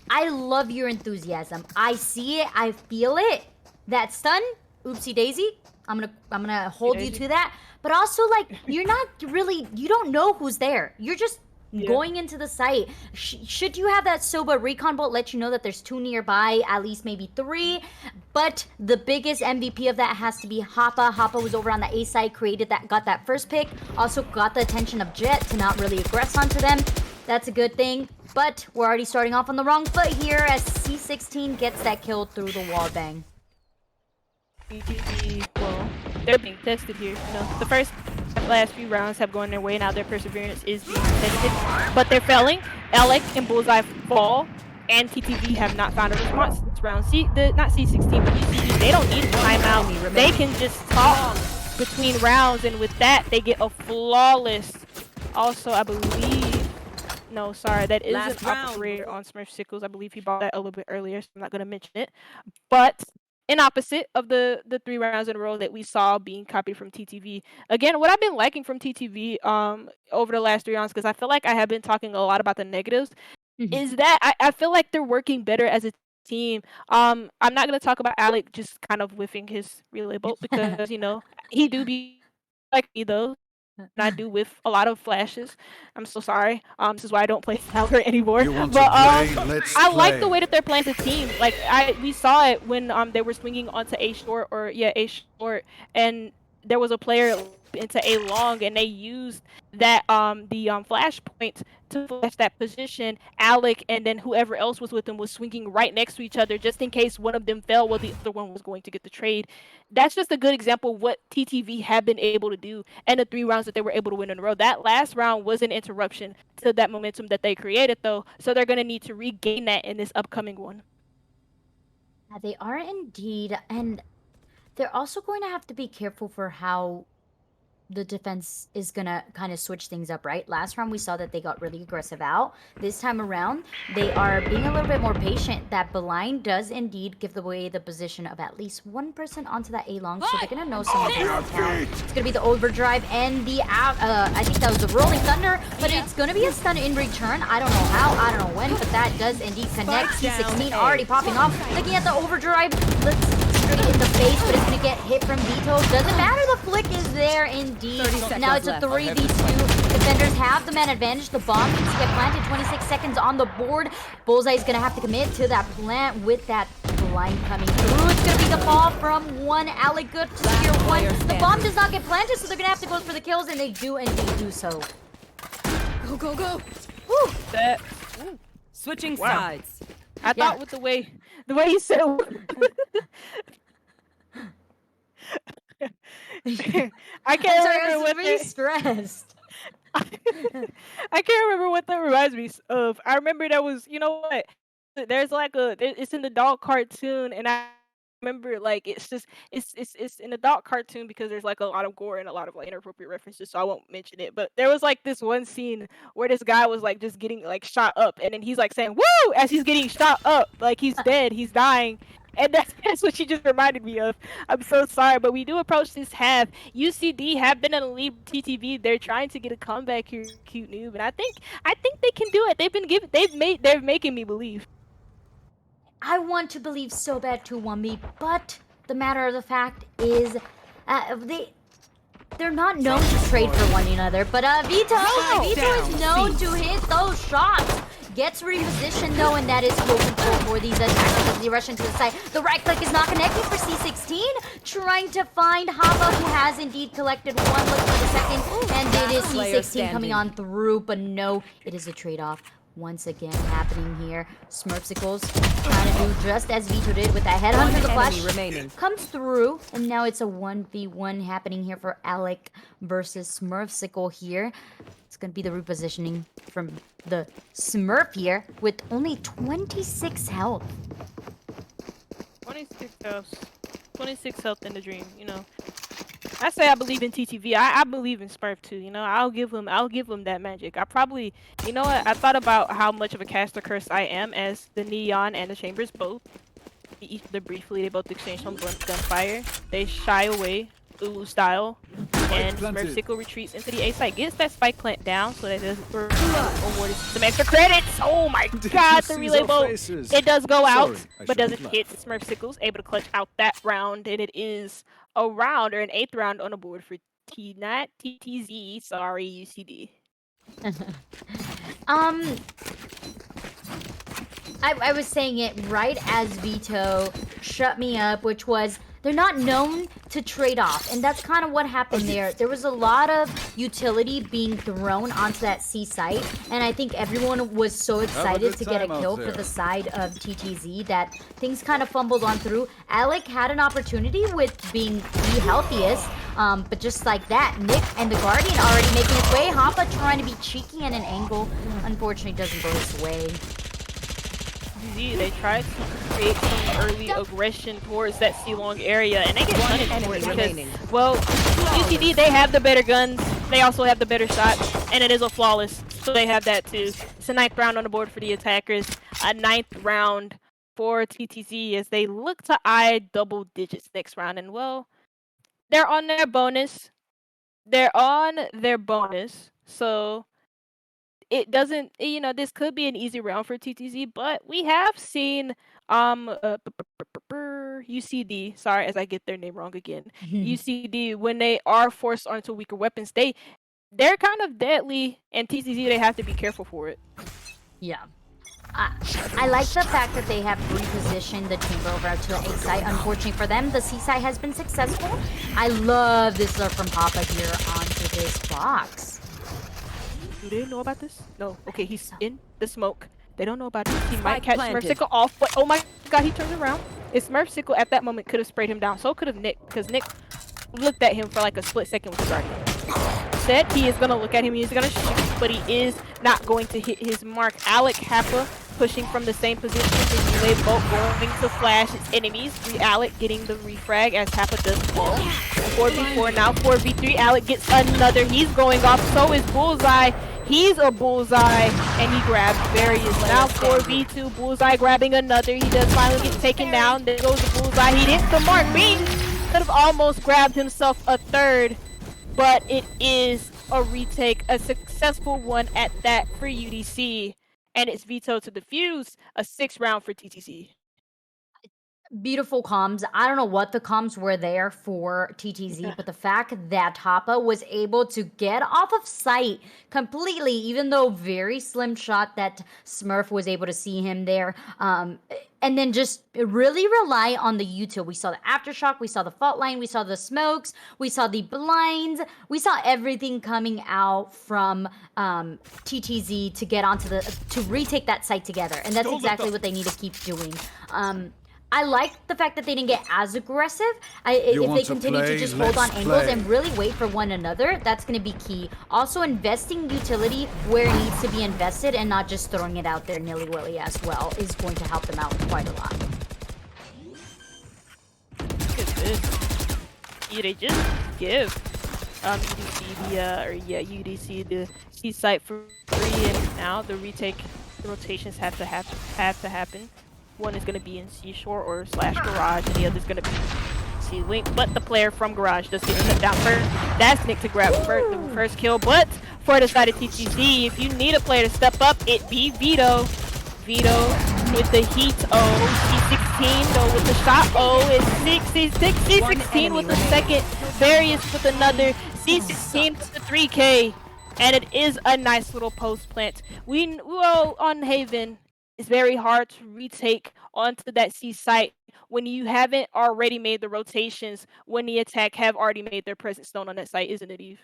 I love your enthusiasm. I see it, I feel it. That stun, oopsie daisy. I'm gonna hold you to that. But also, like, you don't know who's there. You're just going into the site. Should you have that Soba recon bolt let you know that there's 2 nearby, at least maybe 3, but the biggest MVP of that has to be Hoppa. Hoppa was over on the A side, got that first pick, also got the attention of Jet to not really aggress onto them. That's a good thing, but we're already starting off on the wrong foot here as C16 gets that kill through the wall bang. TTV, well, they're being tested here. You know, the last few rounds have gone their way. Now their perseverance is being tested, but they're failing. Alec and Bullseye fall, and TTV have not found a response this round. Not C16, but UCD, they don't need a timeout. They can just talk between rounds, and with that, they get a flawless. Also, I believe, no, sorry, that is an operator on Smurf Sickles. I believe he bought that a little bit earlier, so I'm not going to mention it. But in opposite of the 3 rounds in a row that we saw being copied from TTV. Again, what I've been liking from TTV over the last 3 rounds, because I feel like I have been talking a lot about the negatives, is that I feel like they're working better as a team. I'm not going to talk about Alec just kind of whiffing his relay bolt because, you know, he do be like me though. And I do whiff a lot of flashes. I'm so sorry. This is why I don't play Valorant anymore. But I like the way that they're playing as a team. Like we saw it when they were swinging onto A short A short, and there was a player into A long, and they used that the flash point to flash that position. Alec and then whoever else was with them was swinging right next to each other just in case one of them fell while the other one was going to get the trade. That's just a good example of what TTV have been able to do, and the 3 rounds that they were able to win in a row. That last round was an interruption to that momentum that they created, though, so they're going to need to regain that in this upcoming one. Yeah, they are indeed, and they're also going to have to be careful for how the defense is gonna kind of switch things up, right? Last round we saw that they got really aggressive out. This time around, they are being a little bit more patient. That blind does indeed give away the position of at least one person onto that A long, so they're gonna know someone's going down. It's gonna be the overdrive and the I think that was the rolling thunder, but it's gonna be a stun in return. I don't know how, I don't know when, but that does indeed connect. C16 already popping off. Looking at the overdrive, straight in the face, but it's gonna get hit from Vito. Doesn't matter, the flick is there indeed. Now it's a 3v2. Defenders have the man advantage. The bomb needs to get planted. 26 seconds on the board. Bullseye is gonna have to commit to that plant with that blind coming through. It's gonna be the fall from one. Alec good to secure one. The bomb does not get planted, so they're gonna have to go for the kills, and they do indeed do so. Go, go, go. Woo. Switching sides. I thought with the way you said I I'm can't sorry, I remember was what really that. stressed. I can't remember what that reminds me of. I remember that was, you know what? There's like it's an adult cartoon, and I remember like it's just it's an adult cartoon because there's like a lot of gore and a lot of like inappropriate references, so I won't mention it. But there was like this one scene where this guy was like just getting like shot up, and then he's like saying "woo" as he's getting shot up, like he's dead, he's dying. And that's what she just reminded me of. I'm so sorry, but we do approach this half. UCD have been in the lead with TTV. They're trying to get a comeback here, cute noob, and I think they can do it. They're making me believe. I want to believe so bad too, Wumby, but the matter of the fact is, they're not known to trade for one another. But Vito is known to hit those shots. Gets repositioned though, and that is full control for these attackers as they rush into the site. The right click is not connecting for C16. Trying to find Hava, who has indeed collected one. Look for the second, and it is C16 coming on through, but no, it is a trade-off. Once again happening here. Smurfsicles trying to do just as Vito did with that headhunter. The flash comes through, and now it's a 1v1 happening here for Alec versus Smurfsicle here. It's going to be the repositioning from the Smurf here with only 26 health. 26 health. 26 health in the dream, you know. I say I believe in TTV. I believe in Smurf too. You know, I'll give him that magic. I probably, you know what? I thought about how much of a caster curse I am as the Neon and the Chambers both. Each of them briefly, they both exchange some gunfire. They shy away, Ulu style, and Smurfsicle retreats into the A site. Gets that spike plant down so that it doesn't awarded some extra credits. Oh my god, the relay bolt. It does go out, but doesn't hit Smurfsicles. Able to clutch out that round, and it is a round or an 8th round on the board for not TTZ. Sorry, UCD. I was saying it right as Vito shut me up, which was they're not known to trade off, and that's kind of what happened there. There was a lot of utility being thrown onto that C site, and I think everyone was so excited to get a kill for the side of TTZ that things kind of fumbled on through. Alec had an opportunity with being the healthiest, but just like that, Nick and the Guardian already making its way. Hoppa trying to be cheeky at an angle, unfortunately doesn't go his way. They tried to create some early aggression towards that C-long area, and they get punished for it because, well, UCD, they have the better guns, they also have the better shots, and it is a flawless, so they have that too. It's a 9th round on the board for the attackers, a 9th round for TTZ as they look to eye double digits next round, and well, they're on their bonus. So it doesn't, you know, this could be an easy round for TTZ, but we have seen UCD, sorry as I get their name wrong again. UCD, when they are forced onto weaker weapons, they're kind of deadly, and TTZ, they have to be careful for it. Yeah. I like the fact that they have repositioned the chamber over to the A site. Unfortunately for them, the C site has been successful. I love this lure from Papa here onto this box. Do they know about this? No. Okay, he's in the smoke. They don't know about this. He might catch Smurfsicle off, but oh my god, he turns around. If Smurfsicle at that moment could have sprayed him down, so could have Nick, because Nick looked at him for like a split second with the Guardian. Said he is gonna look at him, he's gonna shoot, but he is not going to hit his mark. Alec Happa pushing from the same position, the relay bolt going to flash its enemies. Alec getting the refrag as Happa does fall. 4v4 now, 4v3. Alec gets another. He's going off. So is Bullseye. He's a Bullseye, and he grabs Various. Now 4v2. Bullseye grabbing another. He does finally get taken down. There goes the Bullseye. He hits the mark. Bean could have almost grabbed himself a third, but it is a retake, a successful one at that for UDC. And it's Vito to defuse, a 6th round for TTC. Beautiful comms. I don't know what the comms were there for TTZ, but the fact that Hoppa was able to get off of sight completely, even though very slim shot that Smurf was able to see him there, and then just really rely on the util. We saw the aftershock, we saw the fault line, we saw the smokes, we saw the blinds, we saw everything coming out from TTZ to get onto to retake that site together, and that's exactly what they need to keep doing. I like the fact that they didn't get as aggressive. If they continue to just hold on angles and really wait for one another, that's going to be key. Also, investing utility where it needs to be invested and not just throwing it out there nilly-willy as well is going to help them out quite a lot. Look at this. Yeah, they just give UDC the C site for free, and now the retake, the rotations have to happen. One is going to be in Seashore or / Garage, and the other is going to be C-Link. But the player from Garage does get shut down first. That's Nick to grab the first kill. But for the side of TTZ, if you need a player to step up, it be Vito. Vito with the heat. C16 though with the shot. It's C16 with the second. Various with another. C16 with the 3K. And it is a nice little post plant. Well, on Haven, it's very hard to retake onto that C site when you haven't already made the rotations, when the attack have already made their presence known on that site, isn't it, Eve?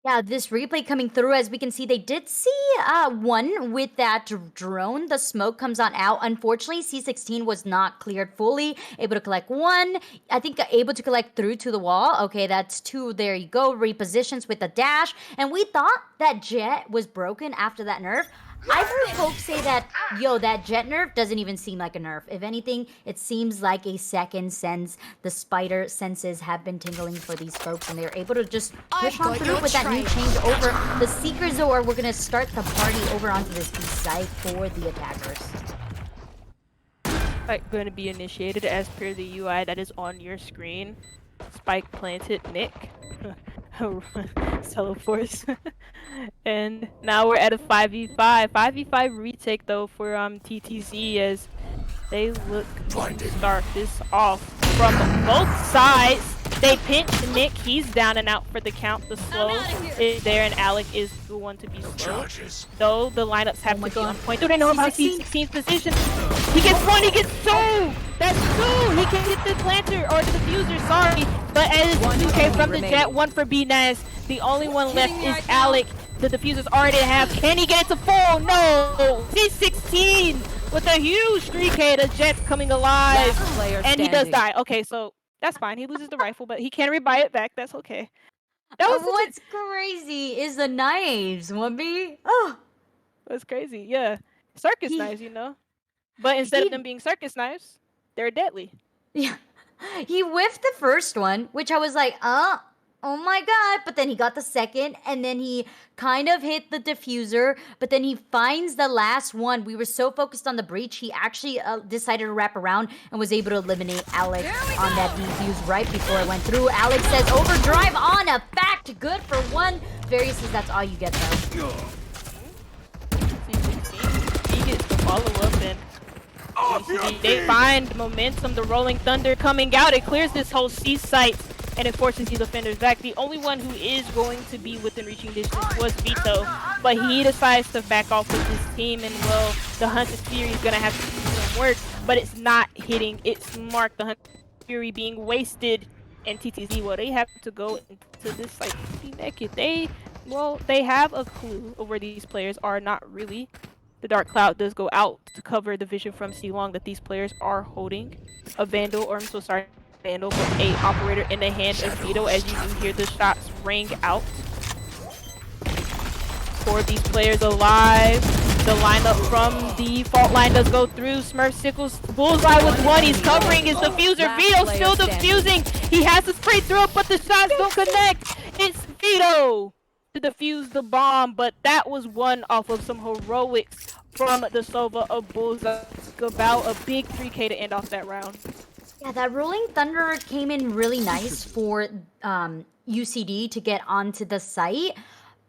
Yeah, this replay coming through, as we can see, they did see one with that drone. The smoke comes on out. Unfortunately, C16 was not cleared fully. Able to collect one. I think able to collect through to the wall. Okay, that's two. There you go. Repositions with the dash. And we thought that Jet was broken after that nerf. I've heard folks say that, yo, that Jet nerf doesn't even seem like a nerf. If anything, it seems like a second sense. The spider senses have been tingling for these folks, and they're able to just push on through with that new change over. The Seekers, though, we're going to start the party over onto this B site for the attackers. Spike going to be initiated as per the UI that is on your screen. Spike planted Nick. Teleforce. And now we're at a 5v5. 5v5 retake though for TTZ as they look to start this off from both sides. They pinch Nick, he's down and out for the count. The slow is there and Alec is the one to be slow. Though the lineups have to be on point. They know about C16's position. He gets one, he gets two! That's two! He can hit the planter or the diffuser, sorry. But as 2K from the Jet, one for B-Naz. The only one left is Alec. The diffuser's already in half. Can he get it to full? No! C16 with a huge 3K. The Jet's coming alive. And he does die. Okay, so that's fine. He loses the rifle, but he can rebuy it back. That's okay. That was What's crazy is the knives, Wumby. Oh, that's crazy. Yeah. Circus knives, you know. But instead of them being circus knives, they're deadly. Yeah. He whiffed the first one, which I was like, oh my god. But then he got the second, and then he kind of hit the diffuser, but then he finds the last one. We were so focused on the breach, he actually decided to wrap around and was able to eliminate Alex on that defuse right before it went through. Alex says overdrive on a fact. Good for one. Various says that's all you get though. He gets the follow-up and they find momentum, the rolling thunder coming out. It clears this whole C site and it forces the defenders back. The only one who is going to be within reaching distance was Vito, but he decides to back off with his team, and well, the Hunter's Fury is going to have to do some work, but it's not hitting. It's marked, the Hunter's Fury being wasted, and TTZ, well, they have to go into this like be naked. They have a clue of where these players are, not really. The Dark Cloud does go out to cover the vision from C-Long that these players are holding. A Vandal, or I'm so sorry, Vandal, but a Operator in the hand of Vito, as you do hear the shots ring out. For these players alive, the lineup from the fault line does go through. Smurf Sickles, bullseye with one, he's covering his diffuser. Vito still defusing, he has to spray through it, but the shots don't connect. It's Vito to defuse the bomb, but that was one off of some heroics from the Sova of Bullseye. About a big 3K to end off that round. Yeah, that Rolling Thunder came in really nice for UCD to get onto the site.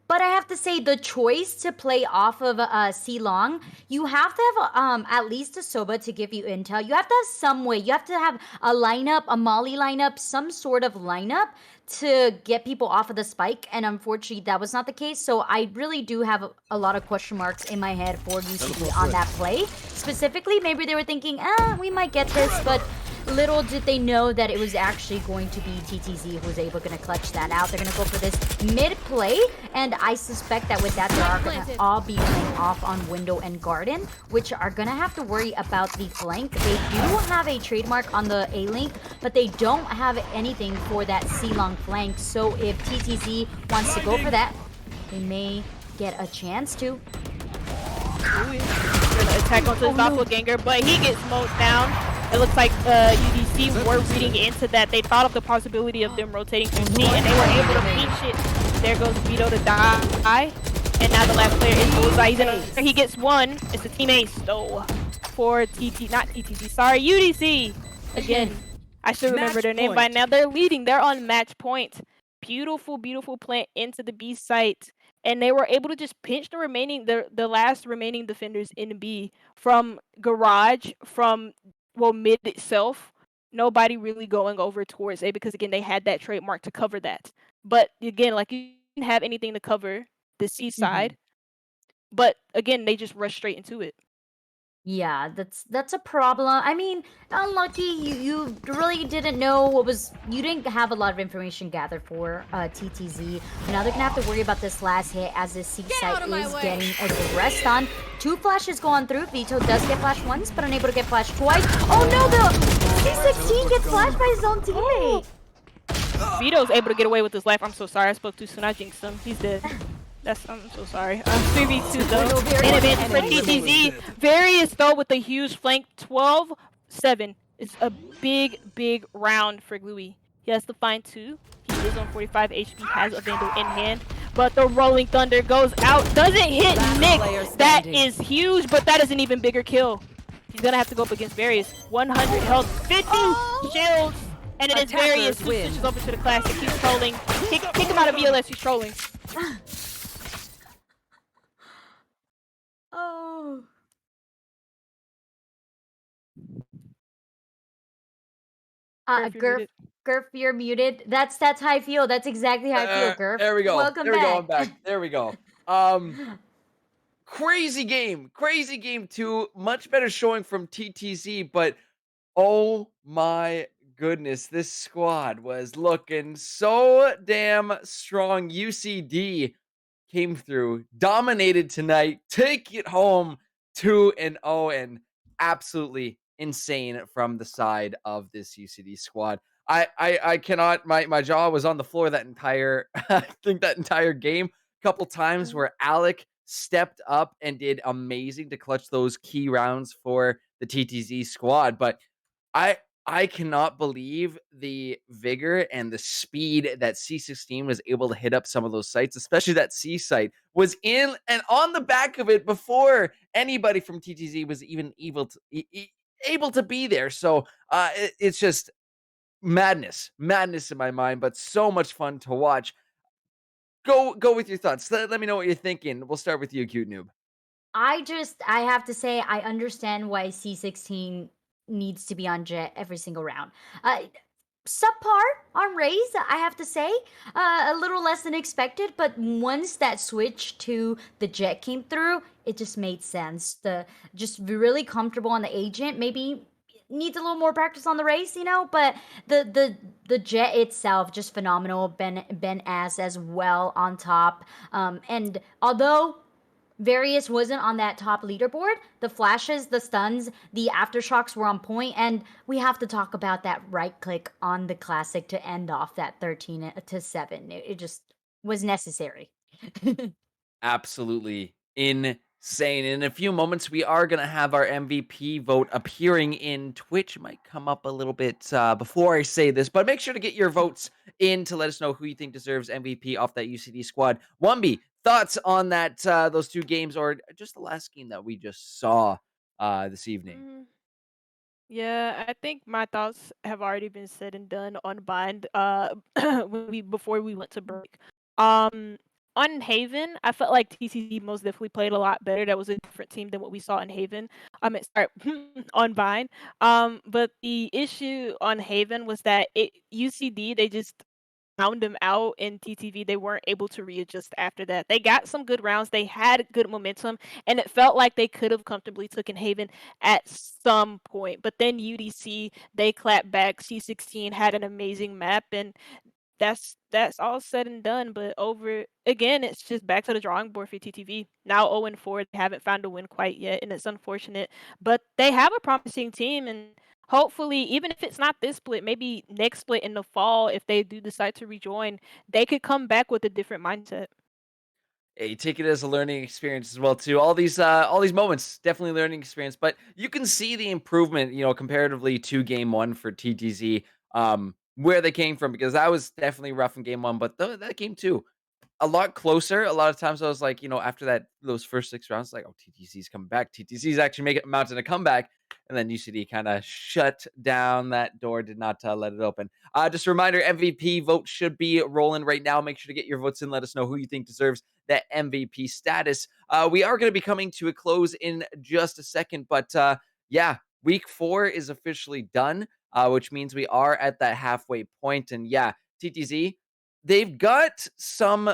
But I have to say, the choice to play off of C-Long, you have to have at least a Soba to give you intel. You have to have some way. You have to have a lineup, a Molly lineup, some sort of lineup to get people off of the spike. And unfortunately, that was not the case. So I really do have a lot of question marks in my head for UCD on that play. Specifically, maybe they were thinking, we might get this. But little did they know that it was actually going to be TTZ who was able to clutch that out. They're going to go for this mid play, and I suspect that with that, they are going to all be playing off on window and garden, which are going to have to worry about the flank. They do have a trademark on the A-link, but they don't have anything for that C-long flank. So if TTZ wants to go for that, they may get a chance to. Gonna attack onto his doppelganger, but he gets mowed down. It looks like UDC were reading into that. They thought of the possibility of them rotating through C, and they were able to pinch it. There goes Vito to die. And now the last player is Bullseye. He gets one. It's a team ace, though, for not TTZ, sorry, UDC. Again, I should remember their name by now. They're leading. They're on match point. Beautiful, beautiful plant into the B site. And they were able to just pinch the last remaining defenders in B from garage, from mid itself. Nobody really going over towards A because again they had that trademark to cover that. But again, like you didn't have anything to cover the C side. But again, they just rushed straight into it. Yeah, that's a problem. I mean, unlucky. You really didn't know what was. You didn't have a lot of information gathered for TTZ. Now they're gonna have to worry about this last hit as this C site is getting aggressed on. 2 flashes go on through. Vito does get flashed once, but unable to get flashed twice. Oh no, the C16 gets flashed by his own teammate. Vito's able to get away with his life. I'm so sorry. I spoke too soon. I jinxed him. He's dead. I'm so sorry. 3v2 though. And advantage for TTZ. Various though with a huge flank. 12-7. It's a big, big round for Gluey. He has to find 2. He is on 45 HP, has a Vandal in hand. But the Rolling Thunder goes out. Doesn't hit Nick. That is huge, but that is an even bigger kill. He's gonna have to go up against Various. 100 health, 50 shields. And it is Various who switches over to the classic. He's trolling. Kick him out of VLS. He's trolling. Oh. Gurf, you're muted. That's how I feel. That's exactly how I feel, Gurf. There we go. Welcome there we go. back. I'm back. There we go. Crazy game. Crazy game too. Much better showing from TTZ, but oh my goodness, this squad was looking so damn strong. UCD came through, dominated tonight, take it home 2-0, and absolutely insane from the side of this UCD squad. I cannot, my jaw was on the floor that entire I think that entire game. A couple times where Alec stepped up and did amazing to clutch those key rounds for the TTZ squad, but I cannot believe the vigor and the speed that C16 was able to hit up some of those sites, especially that C site was in and on the back of it before anybody from TTZ was even able to be there. So it's just madness in my mind, but so much fun to watch. Go with your thoughts. Let me know what you're thinking. We'll start with you, Cute Noob. I have to say, I understand why C16 needs to be on Jet every single round. Subpar on Raze, I have to say. A little less than expected, but once that switch to the Jet came through, it just made sense. Just really comfortable on the agent, maybe needs a little more practice on the race, but the Jet itself just phenomenal. Ben as well on top. And although Various wasn't on that top leaderboard, the flashes, the stuns, the aftershocks were on point, and we have to talk about that right click on the classic to end off that 13-7. It just was necessary. Absolutely insane. In a few moments, we are going to have our MVP vote appearing in Twitch. It might come up a little bit before I say this, but make sure to get your votes in to let us know who you think deserves MVP off that UCD squad. Wumby, thoughts on that those 2 games or just the last game that we just saw this evening? Yeah, I think my thoughts have already been said and done on Bind before we went to break. On Haven, I felt like TCC most definitely played a lot better. That was a different team than what we saw in Haven. Sorry, on Bind. But the issue on Haven was that UCD, they just found them out in TTV, they weren't able to readjust after that. They got some good rounds, they had good momentum, and it felt like they could have comfortably taken Haven at some point. But then UDC, they clapped back. C16 had an amazing map, and that's all said and done. But over again, it's just back to the drawing board for TTV. Now 0-4, they haven't found a win quite yet, and it's unfortunate. But they have a promising team, and hopefully, even if it's not this split, maybe next split in the fall, if they do decide to rejoin, they could come back with a different mindset. Yeah, you take it as a learning experience as well too. All these moments, definitely learning experience. But you can see the improvement, comparatively to game one for TTZ, where they came from, because that was definitely rough in game one, but that game two, a lot closer. A lot of times I was like, after those first 6 rounds, like, oh, TTC's coming back. TTC's actually mounting a comeback. And then UCD kind of shut down that door, did not let it open. Just a reminder, MVP vote should be rolling right now. Make sure to get your votes in. Let us know who you think deserves that MVP status. We are going to be coming to a close in just a second, but yeah, week 4 is officially done, which means we are at that halfway point. And yeah, TTZ, they've got some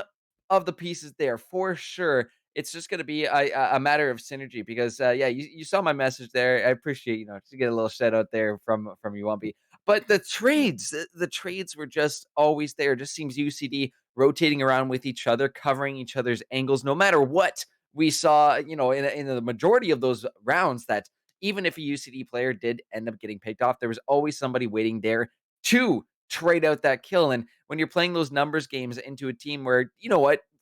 of the pieces there for sure. It's just going to be a matter of synergy, because yeah, you saw my message there. I appreciate, to get a little shout out there from you, Wumpy. But the trades, the trades were just always there. It just seems UCD rotating around with each other, covering each other's angles, no matter what we saw, in the majority of those rounds, that even if a UCD player did end up getting picked off, there was always somebody waiting there to trade out that kill. And when you're playing those numbers games into a team where,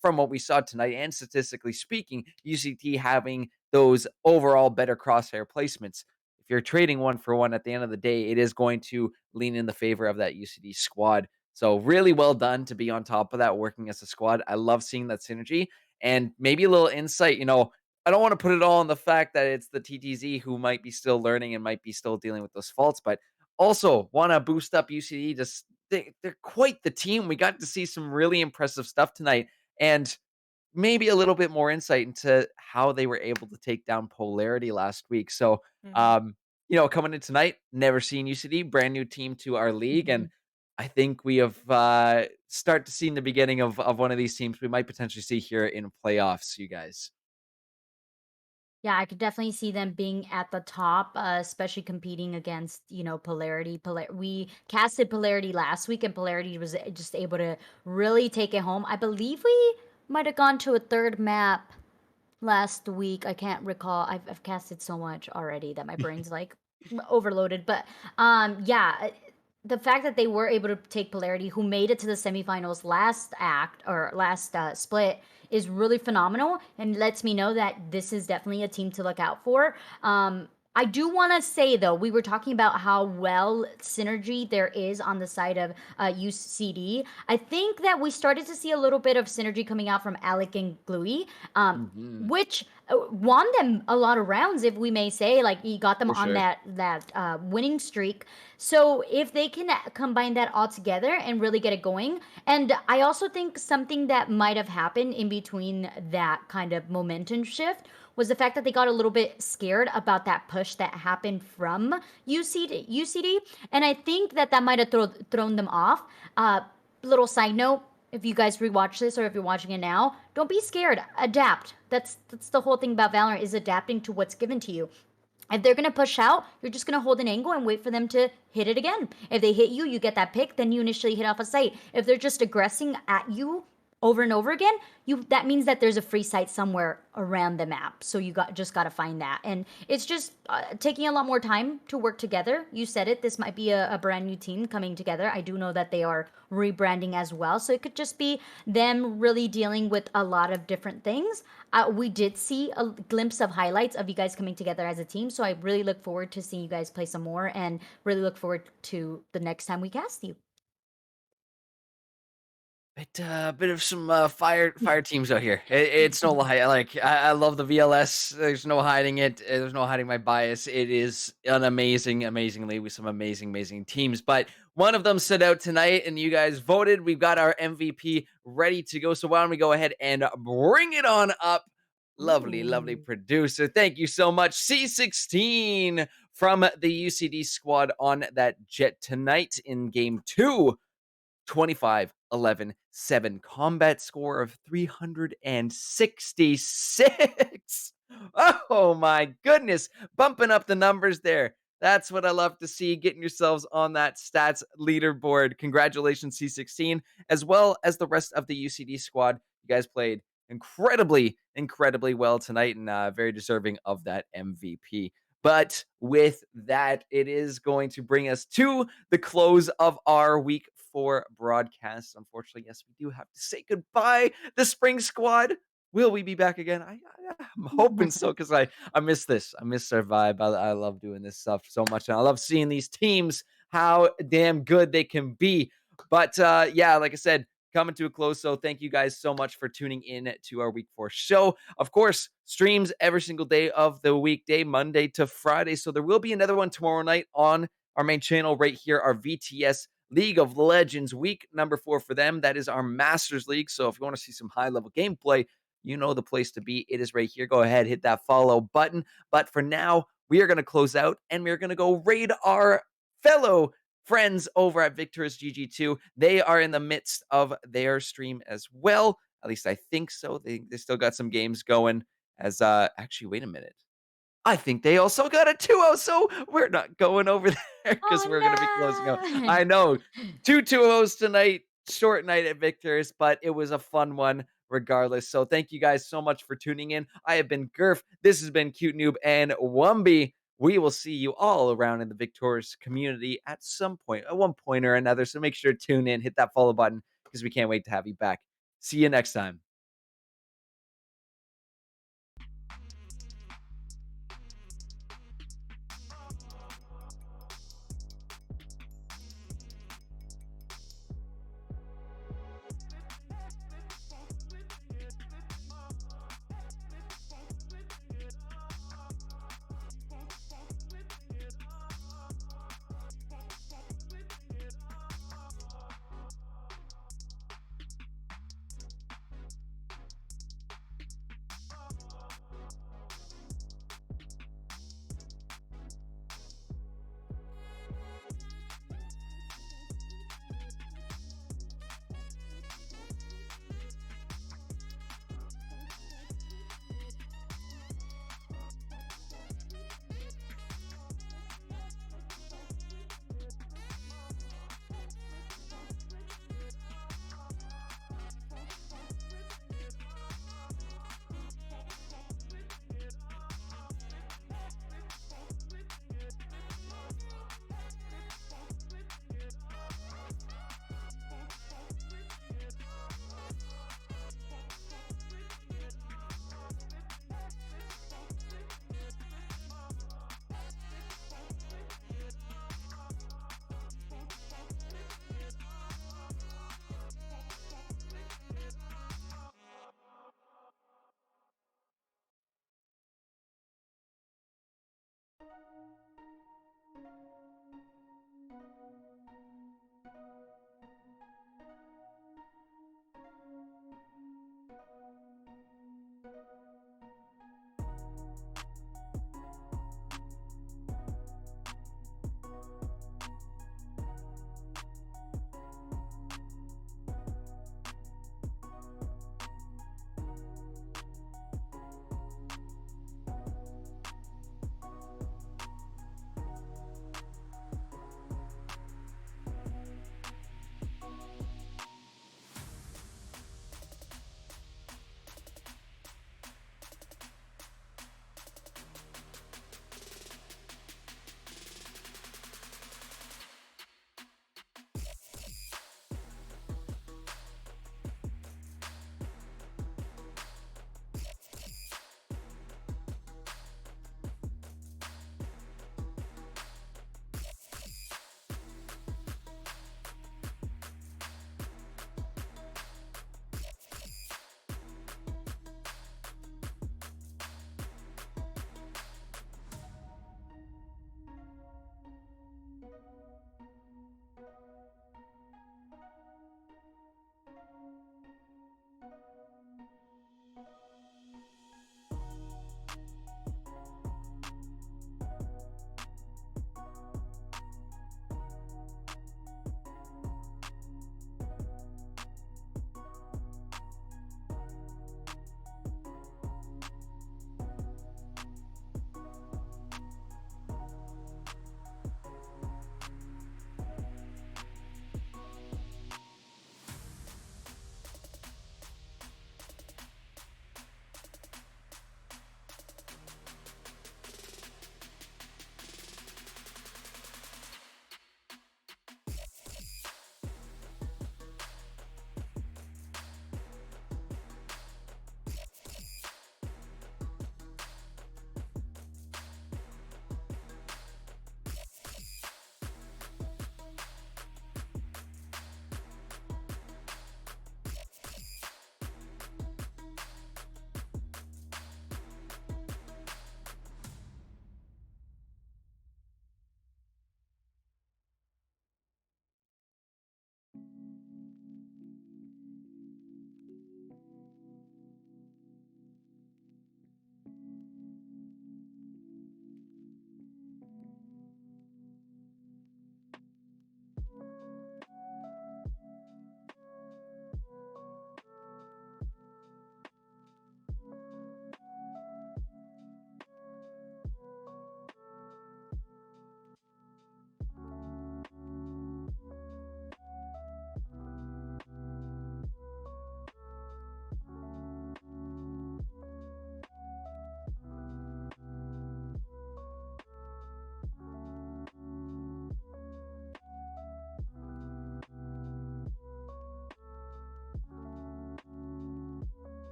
from what we saw tonight, and statistically speaking, UCT having those overall better crosshair placements, if you're trading one for one, at the end of the day, it is going to lean in the favor of that UCD squad. So really well done to be on top of that, working as a squad. I love seeing that synergy, and maybe a little insight. I don't want to put it all on the fact that it's the TTZ who might be still learning and might be still dealing with those faults, but also want to boost up UCD. Just they're quite the team. We got to see some really impressive stuff tonight, and maybe a little bit more insight into how they were able to take down Polarity last week. So, Mhm. coming in tonight, never seen UCD, brand new team to our league, and Mhm. I think we have start to see the beginning of one of these teams we might potentially see here in playoffs. You guys. Yeah, I could definitely see them being at the top, especially competing against, Polarity. We casted Polarity last week, and Polarity was just able to really take it home. I believe we might have gone to a third map last week. I can't recall. I've casted so much already that my brain's like overloaded. But yeah, the fact that they were able to take Polarity, who made it to the semifinals last act or last split, is really phenomenal, and lets me know that this is definitely a team to look out for. I do want to say, though, we were talking about how well synergy there is on the side of UCD. I think that we started to see a little bit of synergy coming out from Alec and Gluey, Mhm. which won them a lot of rounds, if we may say. Like, he got them For on sure. that winning streak. So if they can combine that all together and really get it going, and I also think something that might have happened in between that kind of momentum shift was the fact that they got a little bit scared about that push that happened from UCD, and I think that might have thrown them off. Little side note: if you guys rewatch this, or if you're watching it now, don't be scared. Adapt. That's the whole thing about Valorant, is adapting to what's given to you. If they're gonna push out, you're just gonna hold an angle and wait for them to hit it again. If they hit you, you get that pick, then you initially hit off a site. If they're just aggressing at you over and over again, that means that there's a free site somewhere around the map. So you just gotta find that, and it's just taking a lot more time to work together. You said it. This might be a brand new team coming together. I do know that they are rebranding as well, so it could just be them really dealing with a lot of different things. We did see a glimpse of highlights of you guys coming together as a team, so I really look forward to seeing you guys play some more, and really look forward to the next time we cast you. Bit of some fire teams out here. It's no lie. Like, I love the VLS. There's no hiding it. There's no hiding my bias. It is an amazingly with some amazing teams. But one of them stood out tonight, and you guys voted. We've got our MVP ready to go. So why don't we go ahead and bring it on up? Lovely Ooh. producer. Thank you so much, C16 from the UCD squad on that jet tonight in game 2. 25 11-7. Combat score of 366. Oh my goodness. Bumping up the numbers there. That's what I love to see, getting yourselves on that stats leaderboard. Congratulations, C16, as well as the rest of the UCD squad. You guys played incredibly well tonight and very deserving of that MVP. But with that, it is going to bring us to the close of our week 4 broadcast. Unfortunately, yes, we do have to say goodbye. The spring squad. Will we be back again? I'm hoping so because I miss this. I miss our vibe. I love doing this stuff so much. And I love seeing these teams, how damn good they can be. But yeah, like I said, coming to a close. So thank you guys so much for tuning in to our week 4 show. Of course, streams every single day of the weekday, Monday to Friday. So there will be another one tomorrow night on our main channel right here, our VTS League of Legends week number 4 for them. That is our Masters League. So if you want to see some high level gameplay, you know the place to be. It is right here. Go ahead, hit that follow button. But for now, we are going to close out and we're going to go raid our fellow friends over at Victoris GG2. They are in the midst of their stream as well. At least I think so. They still got some games going. As actually, wait a minute. I think they also got a 2-0, so we're not going over there because we're going to be closing out. no. I know, 2-2-0s tonight, short night at Victor's, but it was a fun one regardless. So thank you guys so much for tuning in. I have been Gurf. This has been Cute Noob and Wumby. We will see you all around in the Victorious community at some point, at one point or another. So make sure to tune in, hit that follow button because we can't wait to have you back. See you next time.